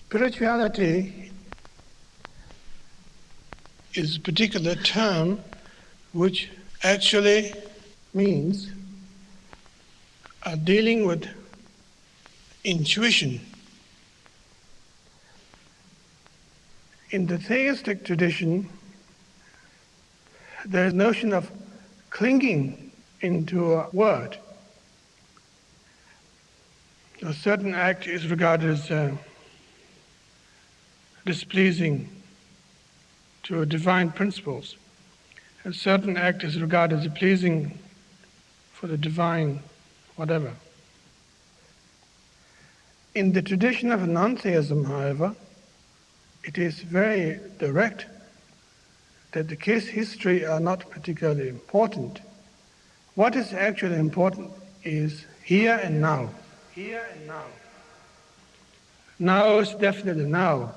Spirituality is a particular term which actually means dealing with intuition. In the theistic tradition, there is a notion of clinging into a word. A certain act is regarded as displeasing to divine principles. A certain act is regarded as pleasing for the divine whatever. In the tradition of non-theism, however, it is very direct that the case history are not particularly important. What is actually important is here and now. Here and now. Now is definitely now.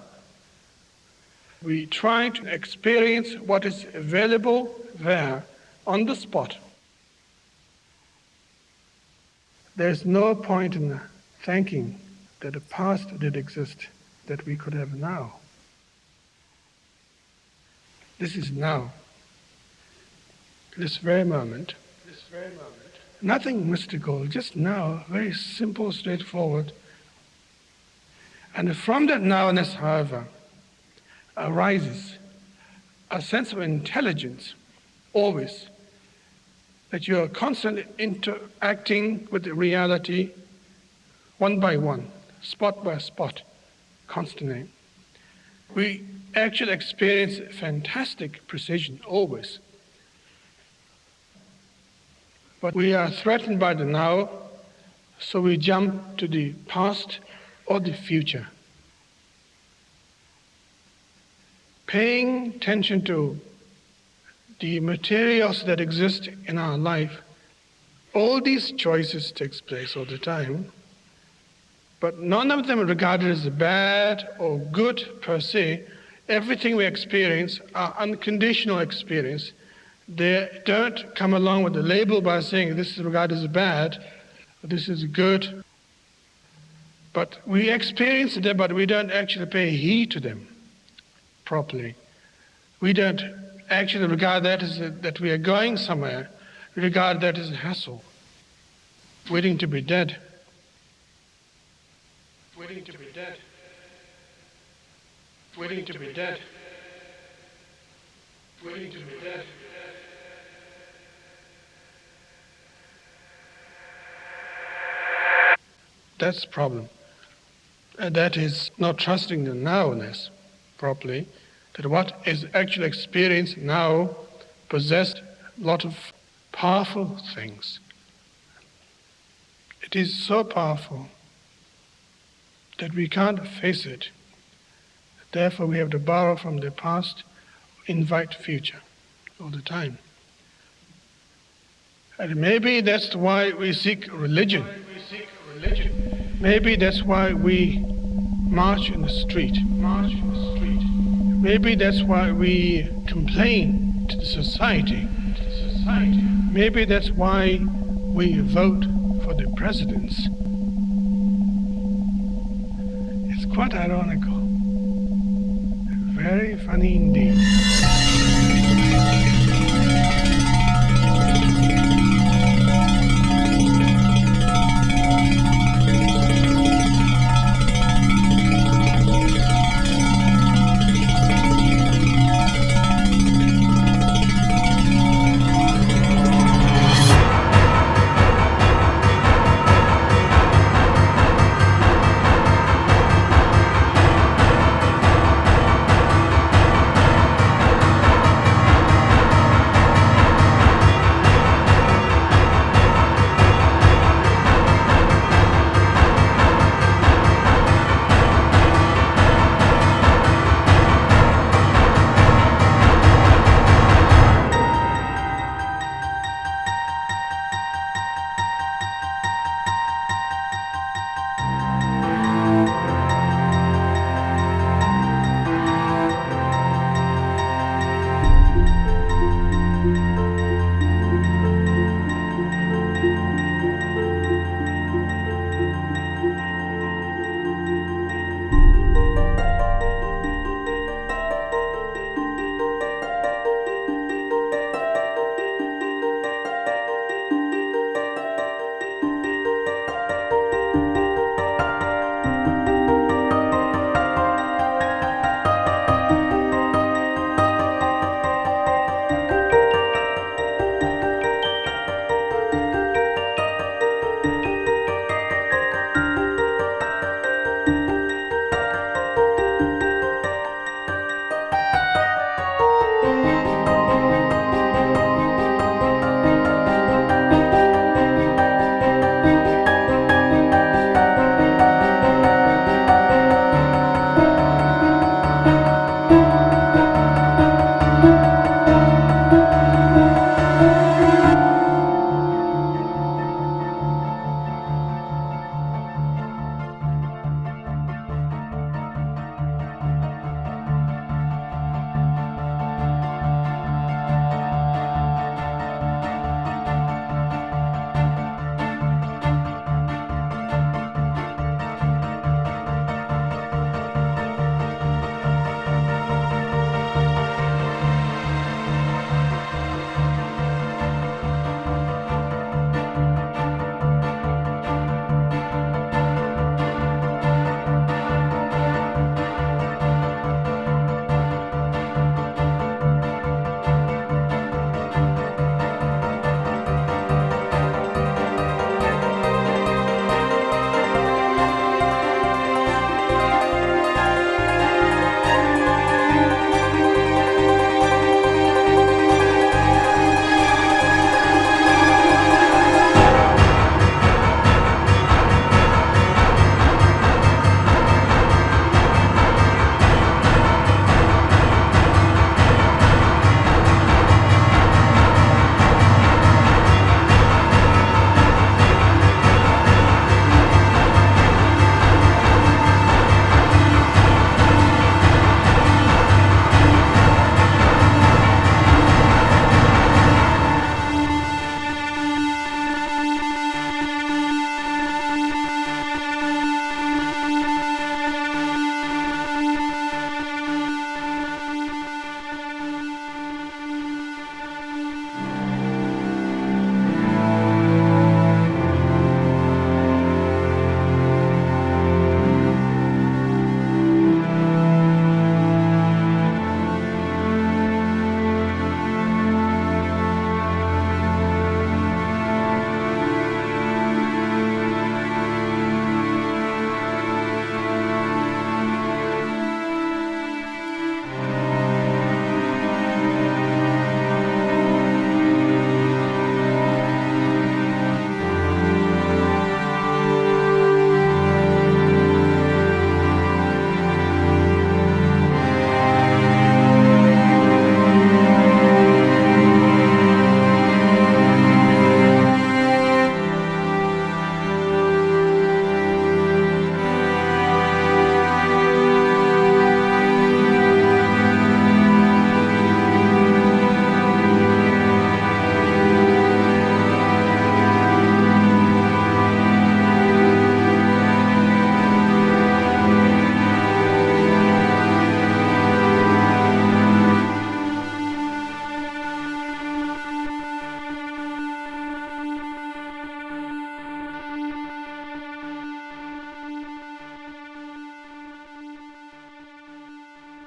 We try to experience what is available there on the spot. There's no point in thinking that the past did exist that we could have now. This is now. This very moment. Nothing mystical, just now, very simple, straightforward. And from that nowness, however, arises a sense of intelligence, always, that you are constantly interacting with the reality one by one, spot by spot, constantly. We actually experience fantastic precision, always. But we are threatened by the now, so we jump to the past or the future. Paying attention to the materials that exist in our life, all these choices takes place all the time, but none of them are regarded as bad or good per se. Everything we experience are unconditional experience. They don't come along with a label by saying this is regarded as bad, this is good. But we experience them, but we don't actually pay heed to them properly. We don't actually regard that as that we are going somewhere. We regard that as a hassle, waiting to be dead. Waiting to be dead. Waiting to be dead. Waiting to be dead. That's the problem. And that is not trusting the nowness properly, that what is actually experienced now possessed a lot of powerful things. It is so powerful that we can't face it. Therefore, we have to borrow from the past, invite future all the time. And maybe that's why we seek religion. Maybe that's why we march in the street. Maybe that's why we complain to the society. Maybe that's why we vote for the presidents. It's quite ironical. Very funny indeed.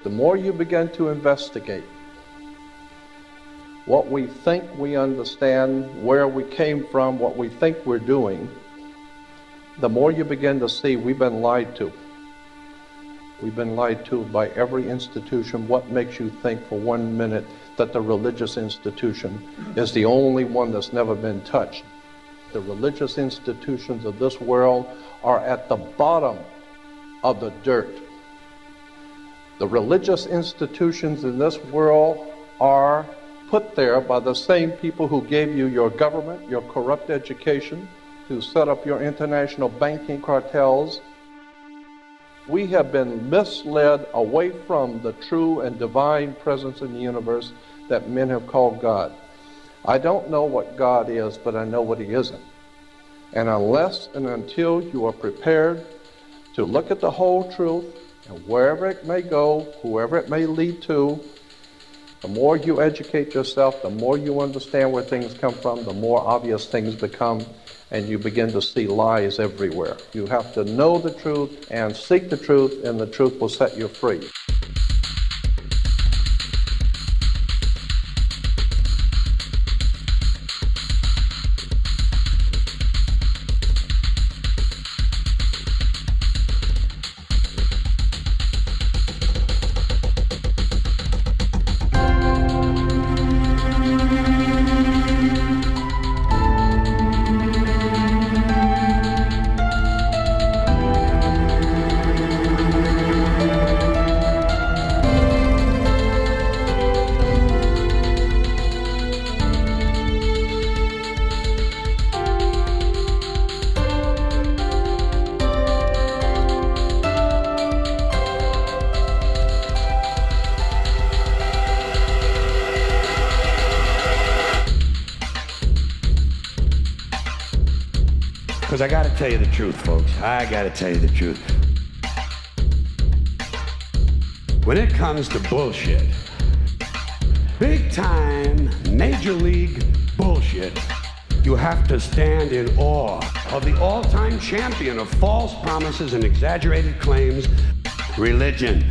The more you begin to investigate what we think we understand, where we came from, what we think we're doing, the more you begin to see we've been lied to. We've been lied to by every institution. What makes you think for 1 minute that the religious institution is the only one that's never been touched? The religious institutions of this world are at the bottom of the dirt. The religious institutions in this world are put there by the same people who gave you your government, your corrupt education, to set up your international banking cartels. We have been misled away from the true and divine presence in the universe that men have called God. I don't know what God is, but I know what He isn't. And unless and until you are prepared to look at the whole truth, and wherever it may go, whoever it may lead to, the more you educate yourself, the more you understand where things come from, the more obvious things become, and you begin to see lies everywhere. You have to know the truth and seek the truth, and the truth will set you free. Because I gotta tell you the truth, folks. I gotta tell you the truth. When it comes to bullshit, big time, major league bullshit, you have to stand in awe of the all-time champion of false promises and exaggerated claims, religion.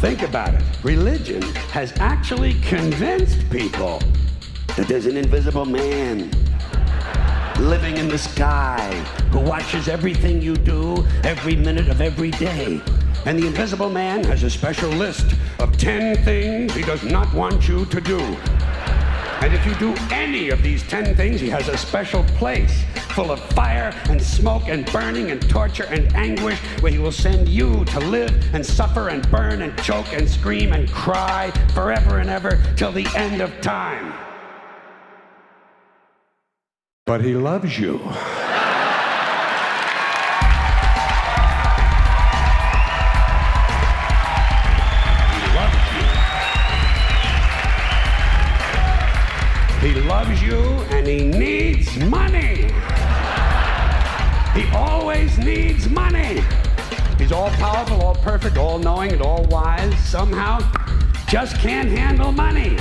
Think about it. Religion has actually convinced people that there's an invisible man living in the sky who watches everything you do every minute of every day. And the invisible man has a special list of 10 things he does not want you to do. And if you do any of these 10 things, he has a special place full of fire and smoke and burning and torture and anguish where he will send you to live and suffer and burn and choke and scream and cry forever and ever till the end of time. But he loves you. He loves you. He loves you and he needs money. He always needs money. He's all powerful, all perfect, all knowing, and all wise. Somehow, just can't handle money.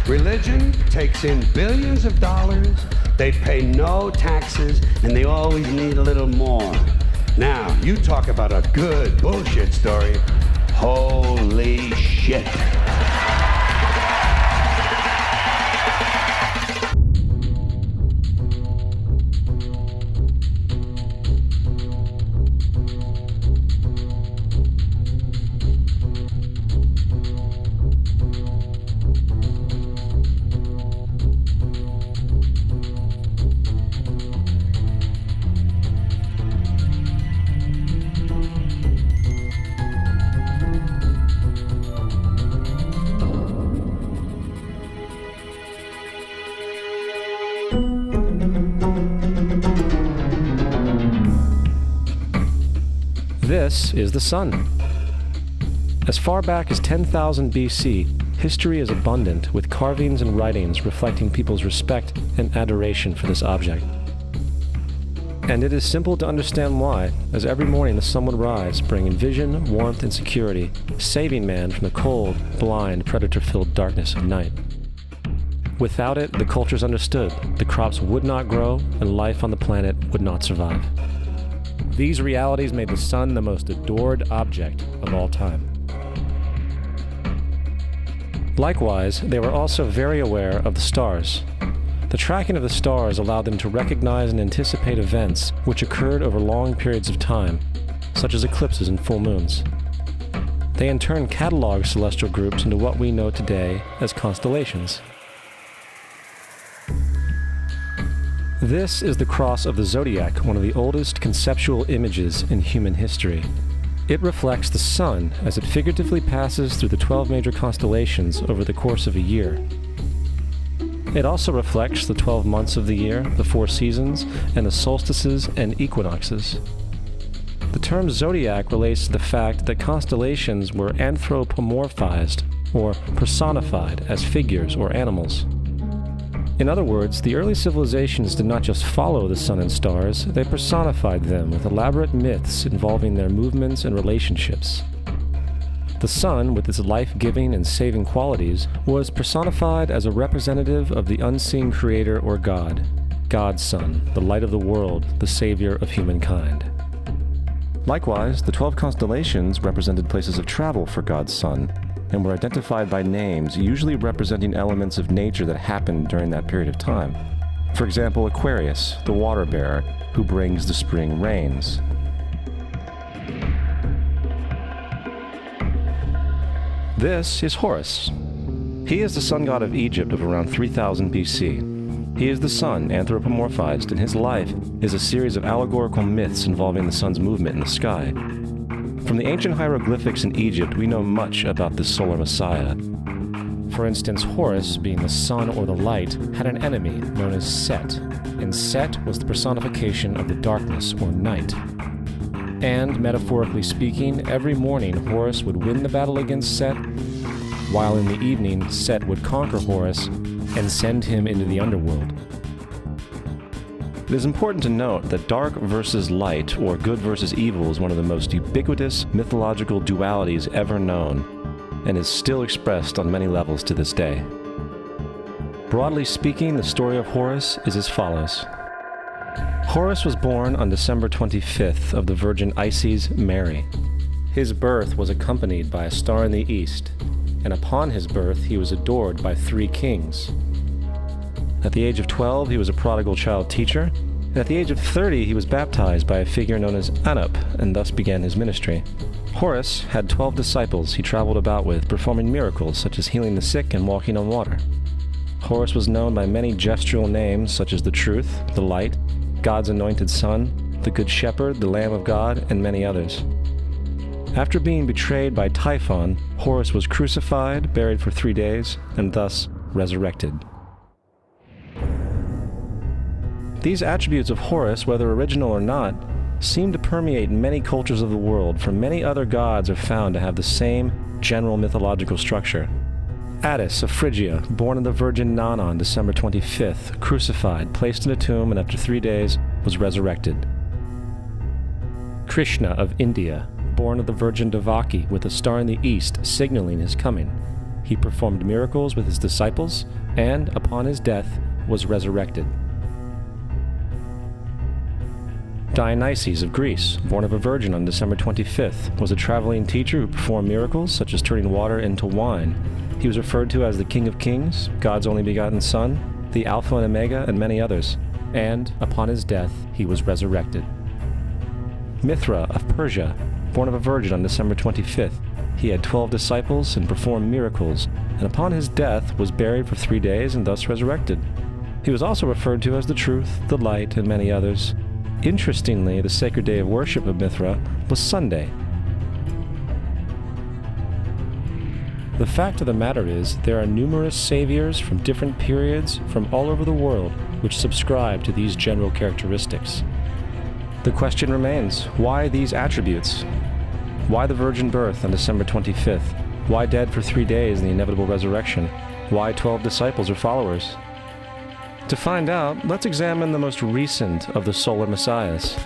Religion takes in billions of dollars, they pay no taxes, and they always need a little more. Now, you talk about a good bullshit story. Holy shit. This is the sun. As far back as 10,000 BC, history is abundant with carvings and writings reflecting people's respect and adoration for this object. And it is simple to understand why, as every morning the sun would rise, bringing vision, warmth, and security, saving man from the cold, blind, predator-filled darkness of night. Without it, the cultures understood the crops would not grow and life on the planet would not survive. These realities made the sun the most adored object of all time. Likewise, they were also very aware of the stars. The tracking of the stars allowed them to recognize and anticipate events which occurred over long periods of time, such as eclipses and full moons. They in turn cataloged celestial groups into what we know today as constellations. This is the cross of the zodiac, one of the oldest conceptual images in human history. It reflects the sun as it figuratively passes through the 12 major constellations over the course of a year. It also reflects the 12 months of the year, the 4 seasons, and the solstices and equinoxes. The term zodiac relates to the fact that constellations were anthropomorphized, or personified, as figures or animals. In other words, the early civilizations did not just follow the sun and stars, they personified them with elaborate myths involving their movements and relationships. The sun, with its life-giving and saving qualities, was personified as a representative of the unseen creator or God, God's Son, the light of the world, the savior of humankind. Likewise, the 12 constellations represented places of travel for God's Son, and were identified by names, usually representing elements of nature that happened during that period of time. For example, Aquarius, the water bearer, who brings the spring rains. This is Horus. He is the sun god of Egypt of around 3000 BC. He is the sun, anthropomorphized, and his life is a series of allegorical myths involving the sun's movement in the sky. From the ancient hieroglyphics in Egypt, we know much about this solar messiah. For instance, Horus, being the sun or the light, had an enemy known as Set, and Set was the personification of the darkness or night. And, metaphorically speaking, every morning Horus would win the battle against Set, while in the evening Set would conquer Horus and send him into the underworld. It is important to note that dark versus light, or good versus evil, is one of the most ubiquitous mythological dualities ever known, and is still expressed on many levels to this day. Broadly speaking, the story of Horus is as follows. Horus was born on December 25th of the Virgin Isis Mary. His birth was accompanied by a star in the east, and upon his birth he was adored by 3 kings. At the age of 12, he was a prodigal child teacher, and at the age of 30, he was baptized by a figure known as Anup, and thus began his ministry. Horus had 12 disciples he traveled about with, performing miracles such as healing the sick and walking on water. Horus was known by many gestural names such as the Truth, the Light, God's Anointed Son, the Good Shepherd, the Lamb of God, and many others. After being betrayed by Typhon, Horus was crucified, buried for 3 days, and thus resurrected. These attributes of Horus, whether original or not, seem to permeate many cultures of the world, for many other gods are found to have the same general mythological structure. Attis of Phrygia, born of the Virgin Nana on December 25th, crucified, placed in a tomb, and after 3 days was resurrected. Krishna of India, born of the Virgin Devaki, with a star in the east signaling his coming. He performed miracles with his disciples, and, upon his death, was resurrected. Dionysus of Greece, born of a virgin on December 25th, was a traveling teacher who performed miracles such as turning water into wine. He was referred to as the King of Kings, God's only begotten Son, the Alpha and Omega, and many others. And, upon his death, he was resurrected. Mithra of Persia, born of a virgin on December 25th, he had 12 disciples and performed miracles, and upon his death was buried for 3 days and thus resurrected. He was also referred to as the Truth, the Light, and many others. Interestingly, the sacred day of worship of Mithra was Sunday. The fact of the matter is, there are numerous saviors from different periods from all over the world which subscribe to these general characteristics. The question remains, why these attributes? Why the virgin birth on December 25th? Why dead for 3 days in the inevitable resurrection? Why 12 disciples or followers? To find out, let's examine the most recent of the solar messiahs.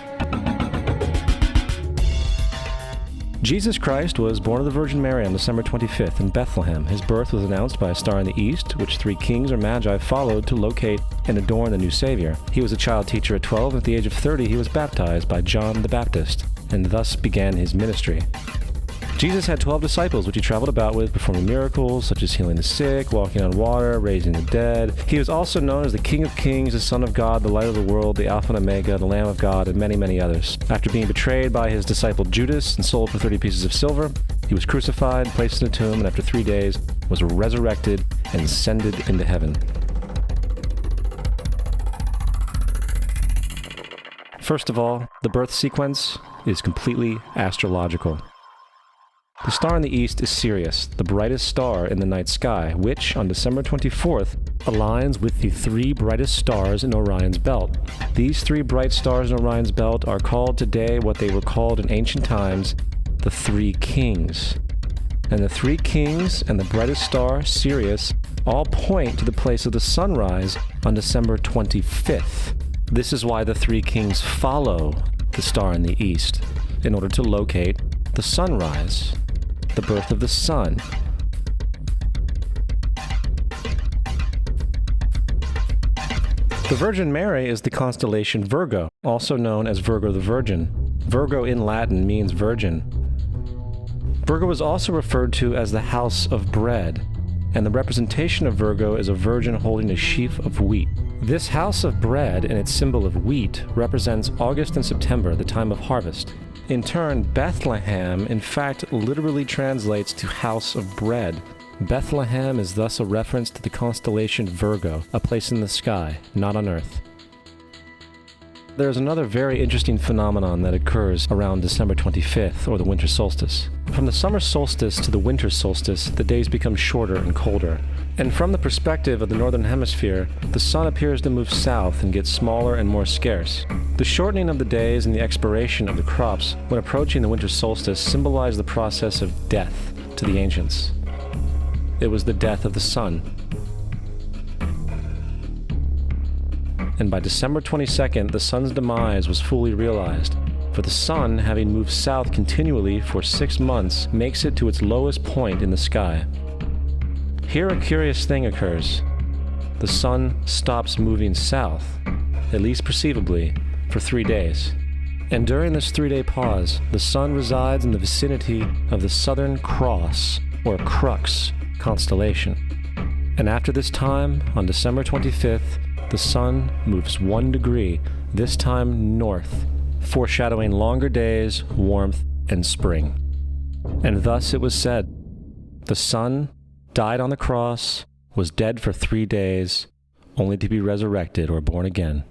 Jesus Christ was born of the Virgin Mary on December 25th in Bethlehem. His birth was announced by a star in the east, which 3 kings or magi followed to locate and adorn the new Savior. He was a child teacher at 12, and at the age of 30 he was baptized by John the Baptist, and thus began his ministry. Jesus had 12 disciples, which he traveled about with, performing miracles such as healing the sick, walking on water, raising the dead. He was also known as the King of Kings, the Son of God, the Light of the World, the Alpha and Omega, the Lamb of God, and many, many others. After being betrayed by his disciple Judas and sold for 30 pieces of silver, he was crucified, placed in a tomb, and after 3 days was resurrected and ascended into heaven. First of all, the birth sequence is completely astrological. The star in the east is Sirius, the brightest star in the night sky, which, on December 24th, aligns with the 3 brightest stars in Orion's belt. These 3 bright stars in Orion's belt are called today what they were called in ancient times, the 3 kings. And the 3 kings and the brightest star, Sirius, all point to the place of the sunrise on December 25th. This is why the 3 kings follow the star in the east, in order to locate the sunrise, the birth of the sun. The Virgin Mary is the constellation Virgo, also known as Virgo the Virgin. Virgo in Latin means virgin. Virgo is also referred to as the house of bread, and the representation of Virgo is a virgin holding a sheaf of wheat. This house of bread and its symbol of wheat represents August and September, the time of harvest. In turn, Bethlehem, in fact, literally translates to house of bread. Bethlehem is thus a reference to the constellation Virgo, a place in the sky, not on Earth. There's another very interesting phenomenon that occurs around December 25th, or the winter solstice. From the summer solstice to the winter solstice, the days become shorter and colder. And from the perspective of the northern hemisphere, the sun appears to move south and get smaller and more scarce. The shortening of the days and the expiration of the crops when approaching the winter solstice symbolize the process of death to the ancients. It was the death of the sun. And by December 22nd, the sun's demise was fully realized, for the sun, having moved south continually for 6 months, makes it to its lowest point in the sky. Here a curious thing occurs. The sun stops moving south, at least perceivably, for 3 days. And during this 3-day pause, the sun resides in the vicinity of the Southern Cross, or Crux, constellation. And after this time, on December 25th, the sun moves 1 degree, this time north, foreshadowing longer days, warmth, and spring. And thus it was said, the sun died on the cross, was dead for 3 days, only to be resurrected or born again.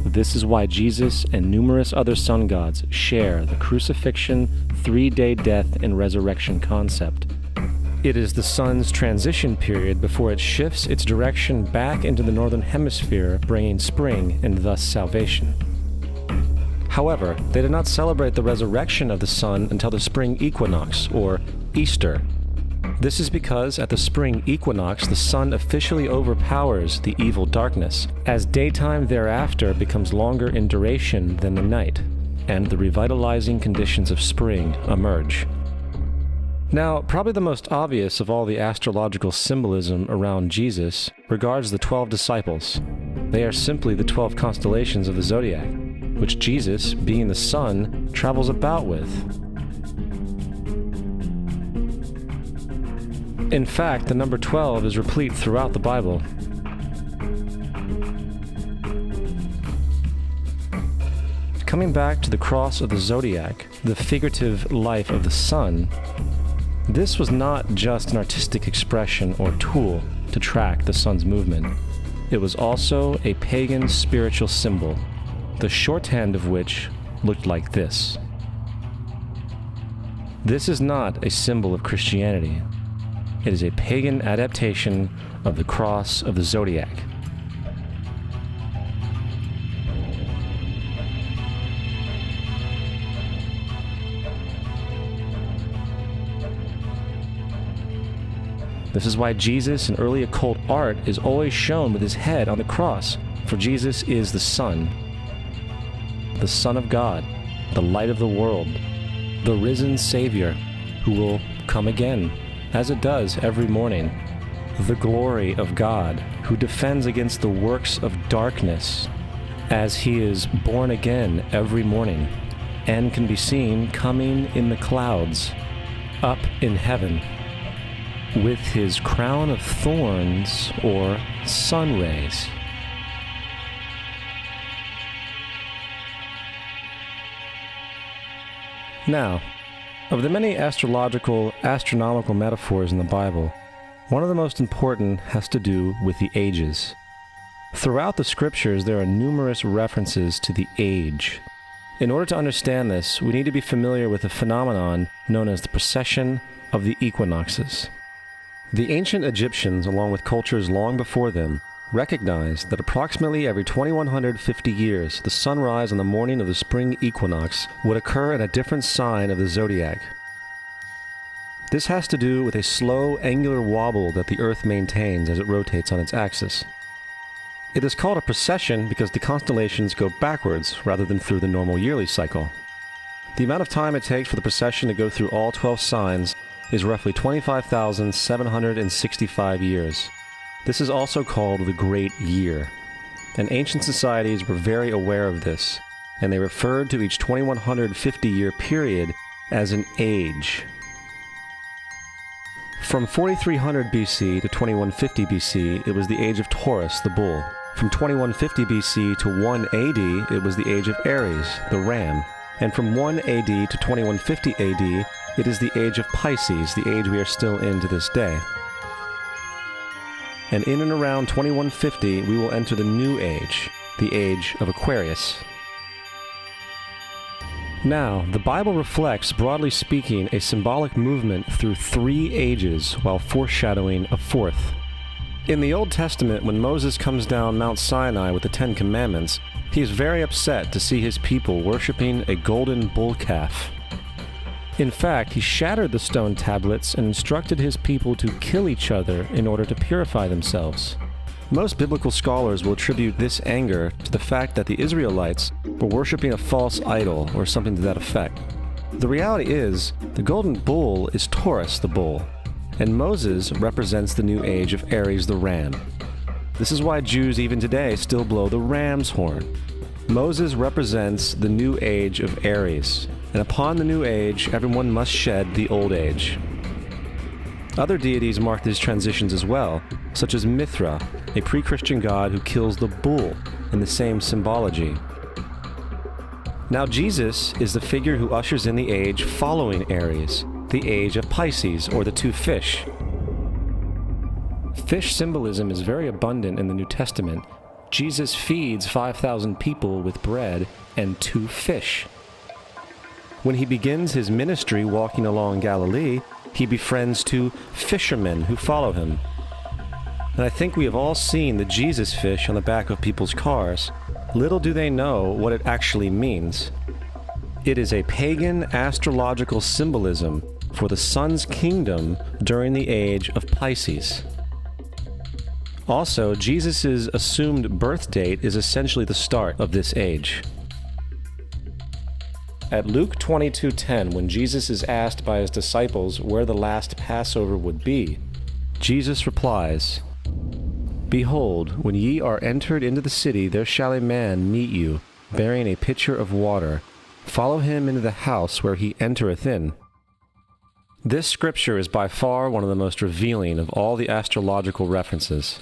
This is why Jesus and numerous other sun gods share the crucifixion, 3-day death, and resurrection concept. It is the sun's transition period before it shifts its direction back into the northern hemisphere, bringing spring and thus salvation. However, they did not celebrate the resurrection of the sun until the spring equinox, or Easter. This is because at the spring equinox, the sun officially overpowers the evil darkness, as daytime thereafter becomes longer in duration than the night, and the revitalizing conditions of spring emerge. Now, probably the most obvious of all the astrological symbolism around Jesus regards the 12 disciples. They are simply the 12 constellations of the zodiac, which Jesus, being the sun, travels about with. In fact, the number 12 is replete throughout the Bible. Coming back to the cross of the zodiac, the figurative life of the sun, this was not just an artistic expression or tool to track the sun's movement. It was also a pagan spiritual symbol, the shorthand of which looked like this. This is not a symbol of Christianity. It is a pagan adaptation of the cross of the zodiac. This is why Jesus in early occult art is always shown with his head on the cross, for Jesus is the Son of God, the light of the world, the risen Savior, who will come again, as it does every morning. The glory of God, who defends against the works of darkness, as he is born again every morning, and can be seen coming in the clouds, up in heaven, with his crown of thorns or sun rays. Now, of the many astronomical metaphors in the Bible, one of the most important has to do with the ages. Throughout the scriptures, there are numerous references to the age. In order to understand this, we need to be familiar with a phenomenon known as the precession of the equinoxes. The ancient Egyptians, along with cultures long before them, recognized that approximately every 2150 years, the sunrise on the morning of the spring equinox would occur in a different sign of the zodiac. This has to do with a slow, angular wobble that the Earth maintains as it rotates on its axis. It is called a precession because the constellations go backwards rather than through the normal yearly cycle. The amount of time it takes for the precession to go through all 12 signs is roughly 25,765 years. This is also called the Great Year, and ancient societies were very aware of this, and they referred to each 2150-year period as an age. From 4300 BC to 2150 BC, it was the age of Taurus, the bull. From 2150 BC to 1 AD, it was the age of Aries, the ram. And from 1 AD to 2150 AD, it is the age of Pisces, the age we are still in to this day. And in and around 2150, we will enter the new age, the age of Aquarius. Now, the Bible reflects, broadly speaking, a symbolic movement through 3 ages while foreshadowing a 4th. In the Old Testament, when Moses comes down Mount Sinai with the 10 Commandments, he is very upset to see his people worshiping a golden bull calf. In fact, he shattered the stone tablets and instructed his people to kill each other in order to purify themselves. Most biblical scholars will attribute this anger to the fact that the Israelites were worshiping a false idol or something to that effect. The reality is, the golden bull is Taurus the bull, and Moses represents the new age of Aries the ram. This is why Jews even today still blow the ram's horn. Moses represents the new age of Aries, and upon the new age, everyone must shed the old age. Other deities mark these transitions as well, such as Mithra, a pre-Christian god who kills the bull in the same symbology. Now Jesus is the figure who ushers in the age following Aries, the age of Pisces, or the 2 fish. Fish symbolism is very abundant in the New Testament. Jesus feeds 5,000 people with bread and 2 fish. When he begins his ministry walking along Galilee, he befriends 2 fishermen who follow him. And I think we have all seen the Jesus fish on the back of people's cars. Little do they know what it actually means. It is a pagan astrological symbolism for the sun's kingdom during the age of Pisces. Also, Jesus' assumed birth date is essentially the start of this age. At Luke 22:10, when Jesus is asked by his disciples where the last Passover would be, Jesus replies, "Behold, when ye are entered into the city, there shall a man meet you, bearing a pitcher of water. Follow him into the house where he entereth in." This scripture is by far one of the most revealing of all the astrological references.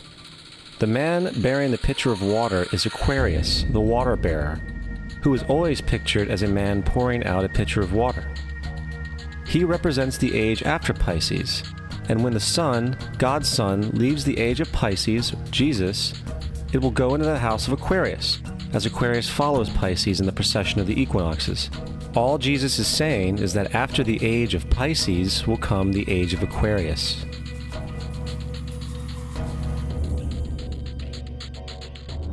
The man bearing the pitcher of water is Aquarius, the water bearer, who is always pictured as a man pouring out a pitcher of water. He represents the age after Pisces, and when the sun, God's Son, leaves the age of Pisces, Jesus, it will go into the house of Aquarius, as Aquarius follows Pisces in the precession of the equinoxes. All Jesus is saying is that after the age of Pisces will come the age of Aquarius.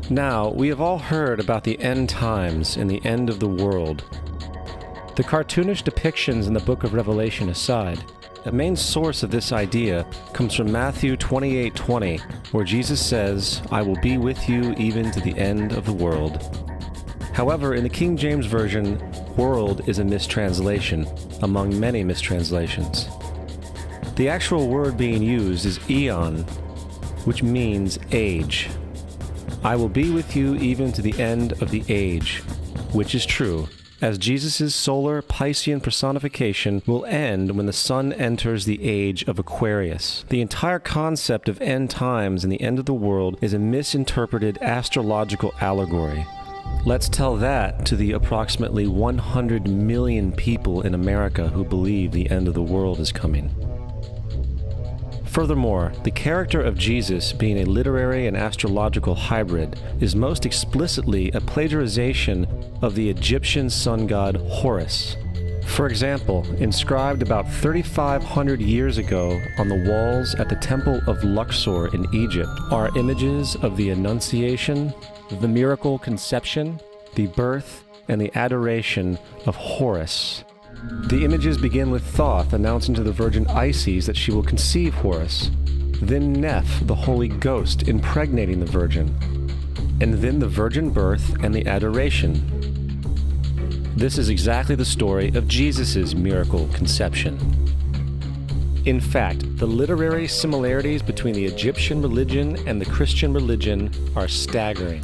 Now, we have all heard about the end times and the end of the world. The cartoonish depictions in the book of Revelation aside, the main source of this idea comes from Matthew 28:20, where Jesus says, "I will be with you even to the end of the world." However, in the King James Version, world is a mistranslation among many mistranslations. The actual word being used is eon, which means age. I will be with you even to the end of the age, which is true, as Jesus' solar Piscean personification will end when the sun enters the age of Aquarius. The entire concept of end times and the end of the world is a misinterpreted astrological allegory. Let's tell that to the approximately 100 million people in America who believe the end of the world is coming. Furthermore, the character of Jesus being a literary and astrological hybrid is most explicitly a plagiarization of the Egyptian sun god Horus. For example, inscribed about 3,500 years ago on the walls at the Temple of Luxor in Egypt are images of the Annunciation, the miracle conception, the birth, and the adoration of Horus. The images begin with Thoth announcing to the Virgin Isis that she will conceive Horus, then Neph, the Holy Ghost, impregnating the Virgin, and then the virgin birth and the adoration. This is exactly the story of Jesus' miracle conception. In fact, the literary similarities between the Egyptian religion and the Christian religion are staggering.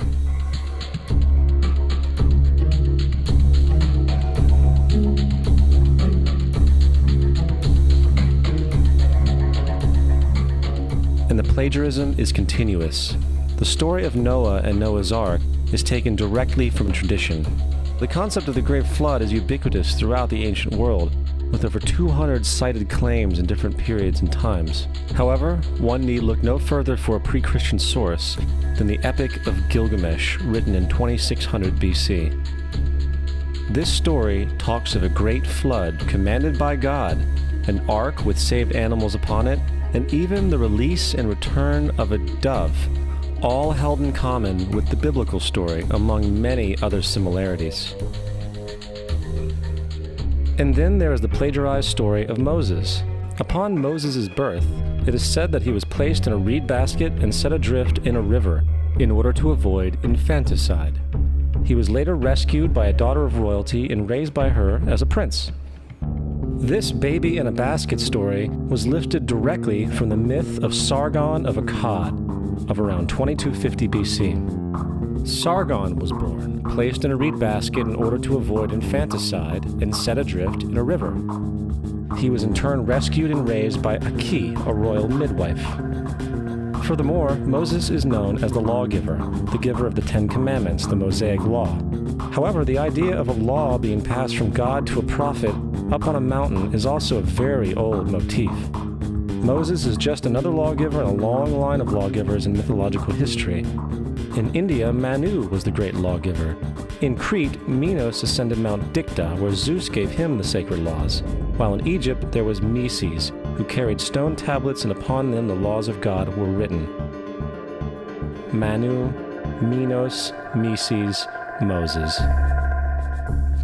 And the plagiarism is continuous. The story of Noah and Noah's Ark is taken directly from tradition. The concept of the Great Flood is ubiquitous throughout the ancient world, with over 200 cited claims in different periods and times. However, one need look no further for a pre-Christian source than the Epic of Gilgamesh, written in 2600 BC. This story talks of a great flood commanded by God, an ark with saved animals upon it, and even the release and return of a dove, all held in common with the biblical story among many other similarities. And then there is the plagiarized story of Moses. Upon Moses' birth, it is said that he was placed in a reed basket and set adrift in a river in order to avoid infanticide. He was later rescued by a daughter of royalty and raised by her as a prince. This baby in a basket story was lifted directly from the myth of Sargon of Akkad of around 2250 BC. Sargon was born, placed in a reed basket in order to avoid infanticide, and set adrift in a river. He was in turn rescued and raised by Aki, a royal midwife. Furthermore, Moses is known as the lawgiver, the giver of the Ten Commandments, the Mosaic Law. However, the idea of a law being passed from God to a prophet up on a mountain is also a very old motif. Moses is just another lawgiver in a long line of lawgivers in mythological history. In India, Manu was the great lawgiver. In Crete, Minos ascended Mount Dicta, where Zeus gave him the sacred laws, while in Egypt there was Meses, who carried stone tablets and upon them the laws of God were written. Manu, Minos, Meses, Moses.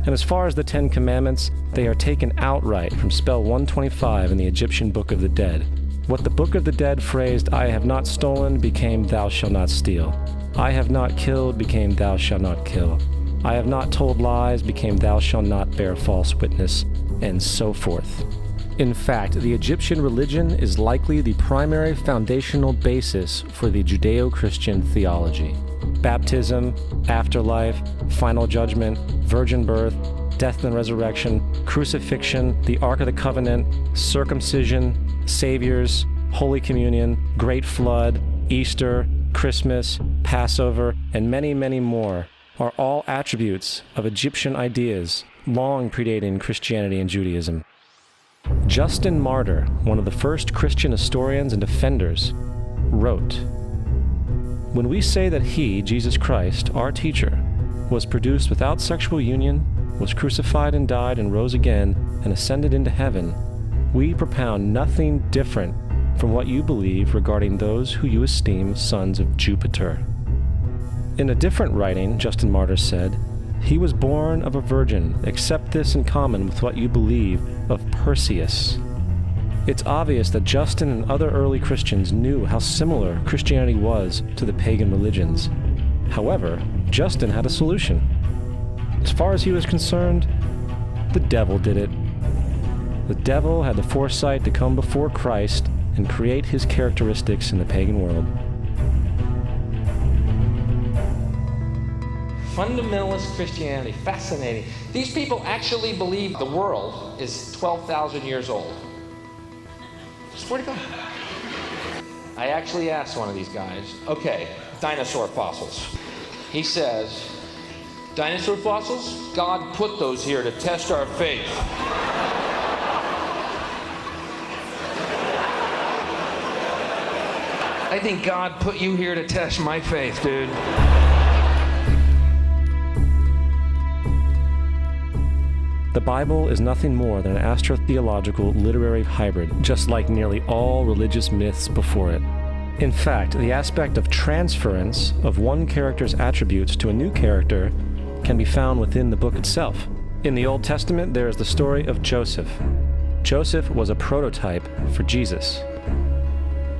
And as far as the Ten Commandments, they are taken outright from spell 125 in the Egyptian Book of the Dead. What the Book of the Dead phrased, "I have not stolen," became "Thou shalt not steal." "I have not killed," became "Thou shalt not kill." "I have not told lies," became "Thou shalt not bear false witness," and so forth. In fact, the Egyptian religion is likely the primary foundational basis for the Judeo-Christian theology. Baptism, afterlife, final judgment, virgin birth, death and resurrection, crucifixion, the Ark of the Covenant, circumcision, saviors, Holy Communion, Great Flood, Easter, Christmas, Passover, and many, many more are all attributes of Egyptian ideas long predating Christianity and Judaism. Justin Martyr, one of the first Christian historians and defenders, wrote, "When we say that he, Jesus Christ, our teacher, was produced without sexual union, was crucified and died and rose again and ascended into heaven, we propound nothing different from what you believe regarding those who you esteem sons of Jupiter." In a different writing, Justin Martyr said, "He was born of a virgin, accept this in common with what you believe of Perseus." It's obvious that Justin and other early Christians knew how similar Christianity was to the pagan religions. However, Justin had a solution. As far as he was concerned, The devil did it. The devil had the foresight to come before Christ and create his characteristics in the pagan world. Fundamentalist Christianity, fascinating. These people actually believe the world is 12,000 years old. Swear to God. I actually asked one of these guys, okay, dinosaur fossils. He says, dinosaur fossils? God put those here to test our faith. I think God put you here to test my faith, dude. The Bible is nothing more than an astrotheological literary hybrid, just like nearly all religious myths before it. In fact, the aspect of transference of one character's attributes to a new character can be found within the book itself. In the Old Testament, there is the story of Joseph. Joseph was a prototype for Jesus.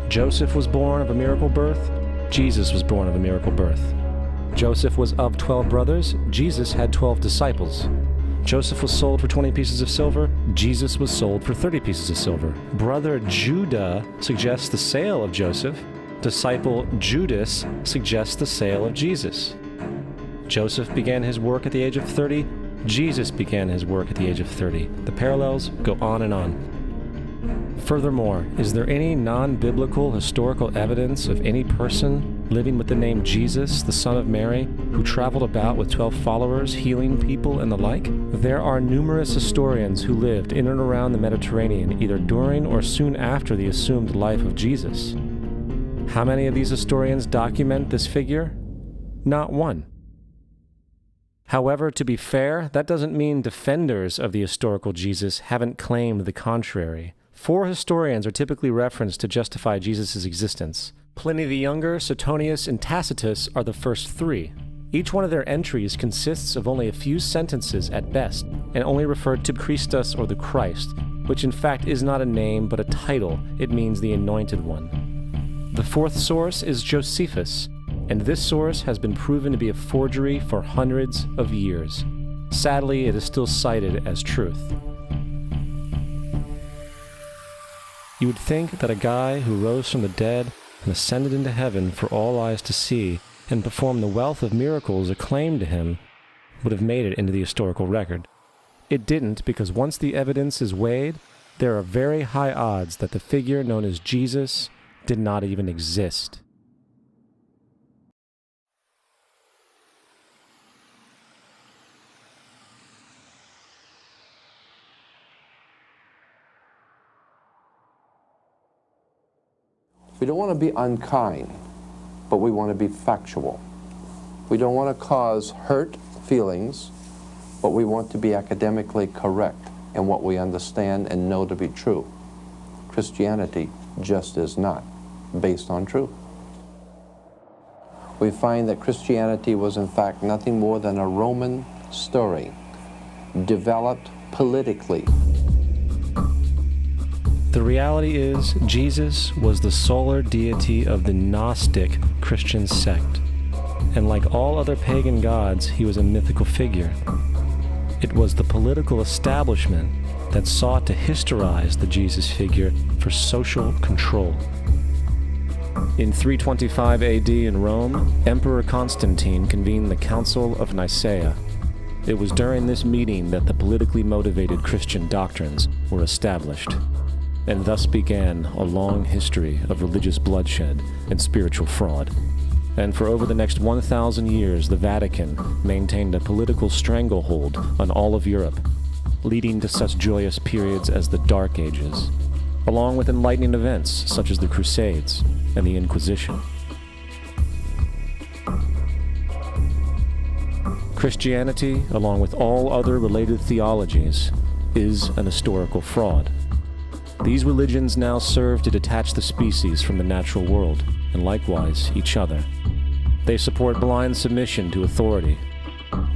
Joseph was born of a miracle birth. Jesus was born of a miracle birth. Joseph was of 12 brothers. Jesus had 12 disciples. Joseph was sold for 20 pieces of silver. Jesus was sold for 30 pieces of silver. Brother Judah suggests the sale of Joseph. Disciple Judas suggests the sale of Jesus. Joseph began his work at the age of 30. Jesus began his work at the age of 30. The parallels go on and on. Furthermore, is there any non-biblical historical evidence of any person living with the name Jesus, the son of Mary, who traveled about with 12 followers, healing people and the like? There are numerous historians who lived in and around the Mediterranean, either during or soon after the assumed life of Jesus. How many of these historians document this figure? Not one. However, to be fair, that doesn't mean defenders of the historical Jesus haven't claimed the contrary. 4 historians are typically referenced to justify Jesus' existence. Pliny the Younger, Suetonius, and Tacitus are the first 3. Each one of their entries consists of only a few sentences at best, and only referred to Christus or the Christ, which in fact is not a name but a title. It means the Anointed One. The 4th source is Josephus, and this source has been proven to be a forgery for hundreds of years. Sadly, it is still cited as truth. You would think that a guy who rose from the dead and ascended into heaven for all eyes to see and performed the wealth of miracles acclaimed to him would have made it into the historical record. It didn't, because once the evidence is weighed, there are very high odds that the figure known as Jesus did not even exist. We don't want to be unkind, but we want to be factual. We don't want to cause hurt feelings, but we want to be academically correct in what we understand and know to be true. Christianity just is not based on truth. We find that Christianity was in fact nothing more than a Roman story, developed politically. The reality is, Jesus was the solar deity of the Gnostic Christian sect, and like all other pagan gods, he was a mythical figure. It was the political establishment that sought to historize the Jesus figure for social control. In 325 AD in Rome, Emperor Constantine convened the Council of Nicaea. It was during this meeting that the politically motivated Christian doctrines were established. And thus began a long history of religious bloodshed and spiritual fraud. And for over the next 1,000 years, the Vatican maintained a political stranglehold on all of Europe, leading to such joyous periods as the Dark Ages, along with enlightening events such as the Crusades and the Inquisition. Christianity, along with all other related theologies, is an historical fraud. These religions now serve to detach the species from the natural world, and likewise each other. They support blind submission to authority.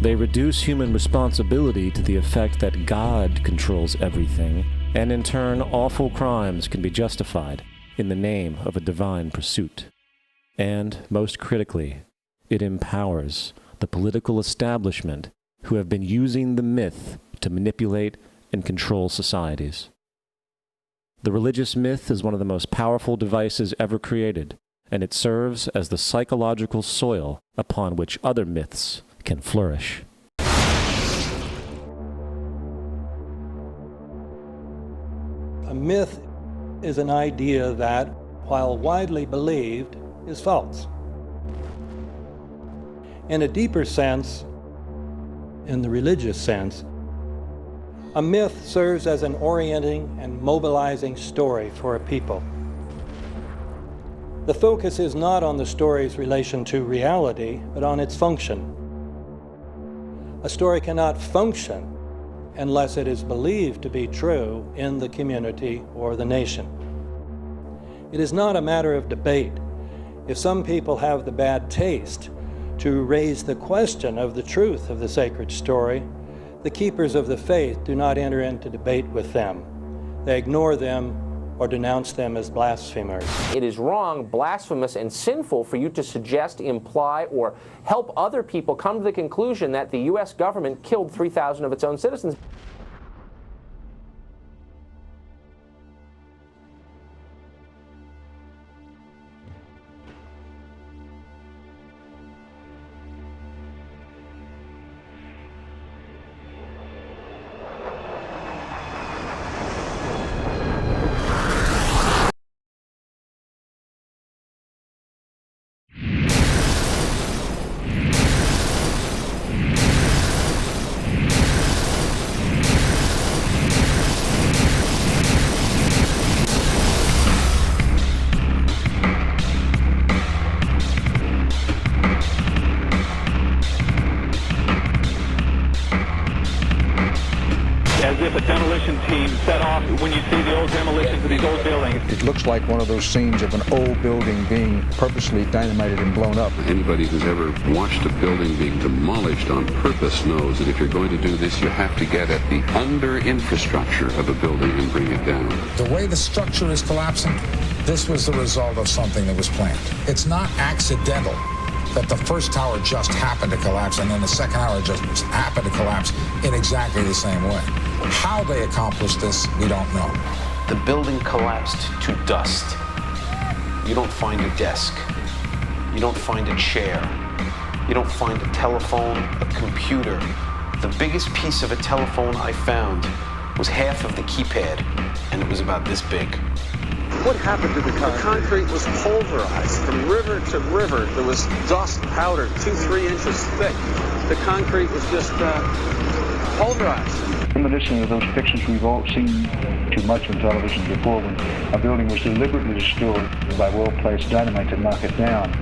They reduce human responsibility to the effect that God controls everything, and in turn awful crimes can be justified in the name of a divine pursuit. And, most critically, it empowers the political establishment who have been using the myth to manipulate and control societies. The religious myth is one of the most powerful devices ever created, and it serves as the psychological soil upon which other myths can flourish. A myth is an idea that, while widely believed, is false. In a deeper sense, in the religious sense, a myth serves as an orienting and mobilizing story for a people. The focus is not on the story's relation to reality, but on its function. A story cannot function unless it is believed to be true in the community or the nation. It is not a matter of debate. If some people have the bad taste to raise the question of the truth of the sacred story, the keepers of the faith do not enter into debate with them. They ignore them or denounce them as blasphemers. It is wrong, blasphemous, and sinful for you to suggest, imply, or help other people come to the conclusion that the U.S. government killed 3,000 of its own citizens. As if a demolition team set off when you see the old demolitions of these old buildings. It looks like one of those scenes of an old building being purposely dynamited and blown up. Anybody who's ever watched a building being demolished on purpose knows that if you're going to do this, you have to get at the under-infrastructure of a building and bring it down. The way the structure is collapsing, this was the result of something that was planned. It's not accidental that the first tower just happened to collapse and then the second tower just happened to collapse in exactly the same way. How they accomplished this, we don't know. The building collapsed to dust. You don't find a desk. You don't find a chair. You don't find a telephone, a computer. The biggest piece of a telephone I found was half of the keypad, and it was about this big. What happened to the concrete? The concrete was pulverized from river to river. There was dust powder 2-3 inches thick. The concrete was just pulverized. Reminiscent of those pictures we've all seen too much on television before, when a building was deliberately destroyed by well-placed dynamite to knock it down.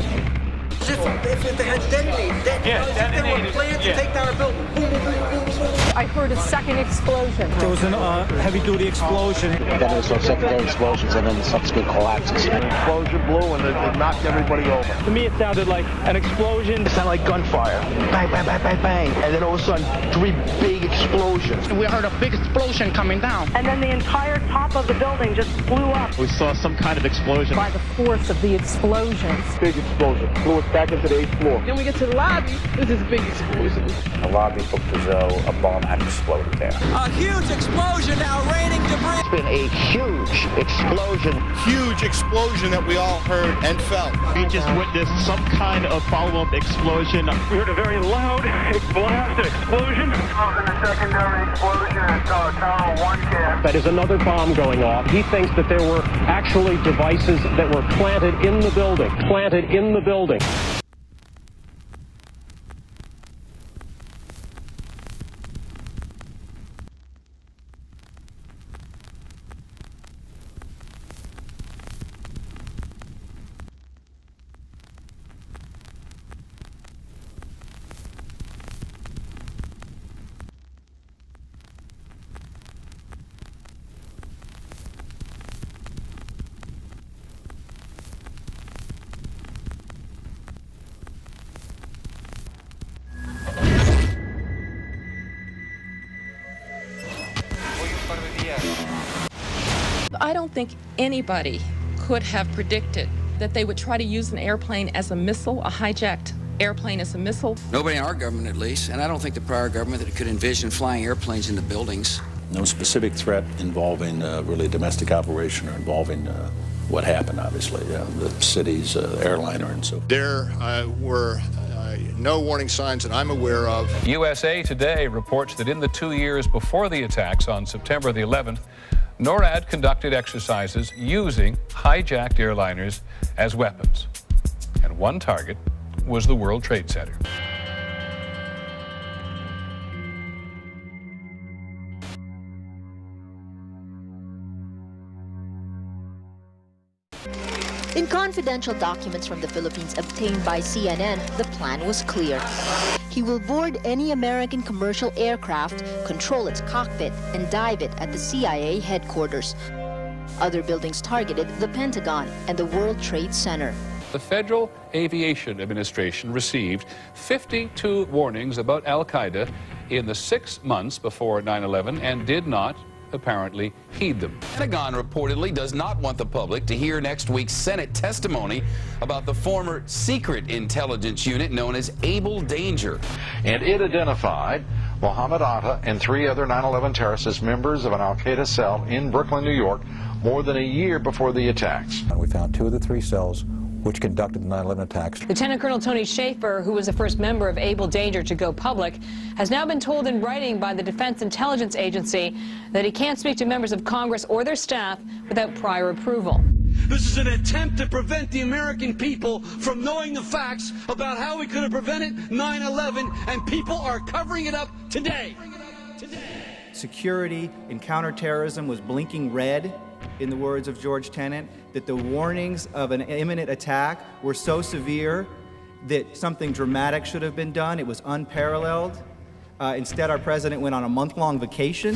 If they had detonated, they were planned to take down a building. Boom, boom, boom, boom, boom. I heard a second explosion. There was a heavy-duty explosion. Then there was some secondary explosions and then the subsequent collapses. An explosion blew and it knocked everybody over. To me, it sounded like an explosion. It sounded like gunfire. Bang, bang, bang, bang, bang. And then all of a sudden, 3 big explosions. We heard a big explosion coming down. And then the entire top of the building just blew up. We saw some kind of explosion. By the force of the explosion. Big explosion. Blew us back into the 8th floor. Then we get to the lobby. This is a big explosion. The lobby looked as though a bomb had exploded there. A huge explosion now, raining debris. It's been a huge explosion. Huge explosion that we all heard and felt. We just witnessed some kind of follow-up explosion. We heard a very loud blast explosion. The secondary explosion at Tower 1 camp. That is another bomb going off. He thinks that there were actually devices that were planted in the building. Planted in the building. I don't think anybody could have predicted that they would try to use an airplane as a missile, a hijacked airplane as a missile. Nobody in our government, at least, and I don't think the prior government that could envision flying airplanes into buildings. No specific threat involving really a domestic operation or involving what happened, obviously, the city's airliner and so forth. There were no warning signs that I'm aware of. USA Today reports that in the 2 years before the attacks on September the 11th, NORAD conducted exercises using hijacked airliners as weapons. And one target was the World Trade Center. In confidential documents from the Philippines obtained by CNN, the plan was clear. He will board any American commercial aircraft, control its cockpit, and dive it at the CIA headquarters. Other buildings targeted the Pentagon and the World Trade Center. The Federal Aviation Administration received 52 warnings about Al-Qaeda in the 6 months before 9/11 and did not apparently heed them. The Pentagon reportedly does not want the public to hear next week's Senate testimony about the former secret intelligence unit known as Able Danger. And it identified Mohammed Atta and 3 other 9/11 terrorists as members of an al-Qaeda cell in Brooklyn, New York, more than a year before the attacks. And we found 2 of the 3 cells which conducted the 9/11 attacks. Lieutenant Colonel Tony Schaefer, who was the first member of Able Danger to go public, has now been told in writing by the Defense Intelligence Agency that he can't speak to members of Congress or their staff without prior approval. This is an attempt to prevent the American people from knowing the facts about how we could have prevented 9/11, and people are covering it up today. Security and counterterrorism was blinking red, in the words of George Tenet, that the warnings of an imminent attack were so severe that something dramatic should have been done. It was unparalleled. Instead, our president went on a month-long vacation.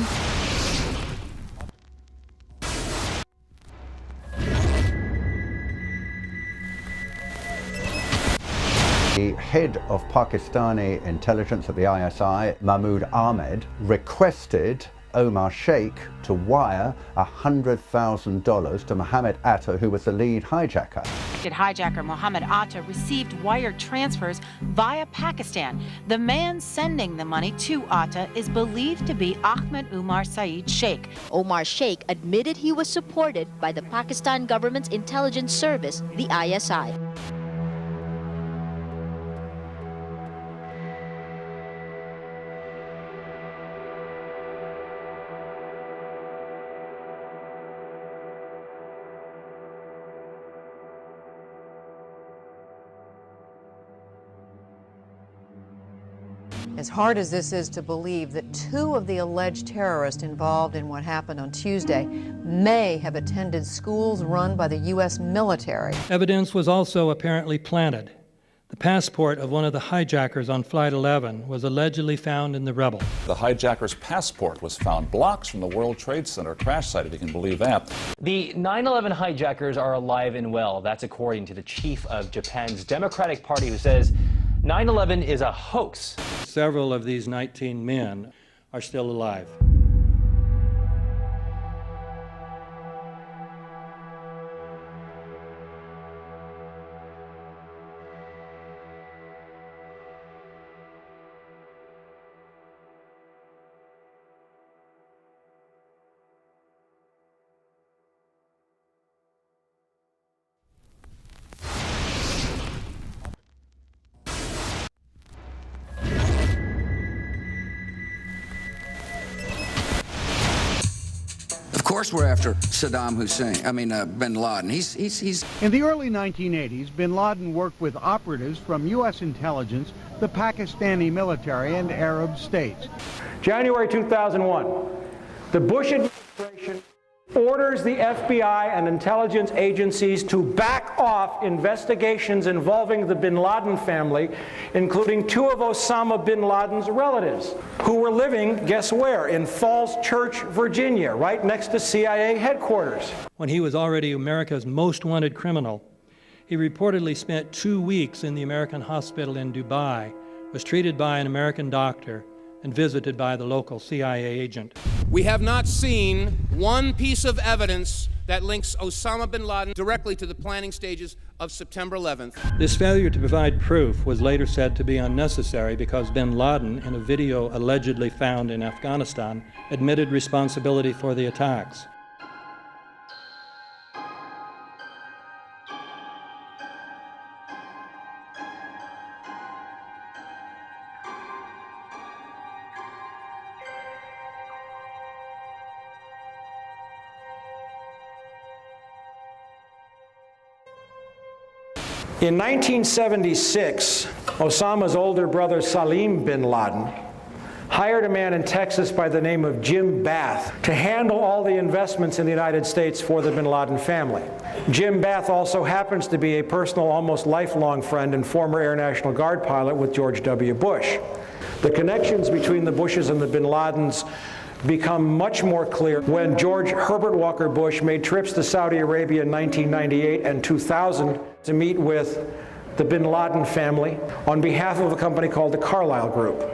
The head of Pakistani intelligence at the ISI, Mahmoud Ahmed, requested Omar Sheikh to wire $100,000 to Mohammed Atta, who was the lead hijacker. Hijacker Mohammed Atta received wire transfers via Pakistan. The man sending the money to Atta is believed to be Ahmed Umar Saeed Sheikh. Omar Sheikh admitted he was supported by the Pakistan government's intelligence service, the ISI. As hard as this is to believe that 2 of the alleged terrorists involved in what happened on Tuesday may have attended schools run by the U.S. military. Evidence was also apparently planted. The passport of one of the hijackers on Flight 11 was allegedly found in the rubble. The hijacker's passport was found blocks from the World Trade Center crash site, if you can believe that. The 9/11 hijackers are alive and well. That's according to the chief of Japan's Democratic Party, who says 9/11 is a hoax. Several of these 19 men are still alive. Of course we're after Saddam Hussein, bin Laden. He's... In the early 1980s, bin Laden worked with operatives from U.S. intelligence, the Pakistani military, and Arab states. January 2001, the Bush administration orders the FBI and intelligence agencies to back off investigations involving the bin Laden family, including 2 of Osama bin Laden's relatives, who were living, guess where, in Falls Church, Virginia, right next to CIA headquarters. When he was already America's most wanted criminal, he reportedly spent 2 weeks in the American hospital in Dubai, was treated by an American doctor, and visited by the local CIA agent. We have not seen one piece of evidence that links Osama bin Laden directly to the planning stages of September 11th. This failure to provide proof was later said to be unnecessary because bin Laden, in a video allegedly found in Afghanistan, admitted responsibility for the attacks. In 1976, Osama's older brother Salim bin Laden hired a man in Texas by the name of Jim Bath to handle all the investments in the United States for the bin Laden family. Jim Bath also happens to be a personal, almost lifelong friend and former Air National Guard pilot with George W. Bush. The connections between the Bushes and the bin Ladens become much more clear when George Herbert Walker Bush made trips to Saudi Arabia in 1998 and 2000 to meet with the bin Laden family on behalf of a company called the Carlyle Group.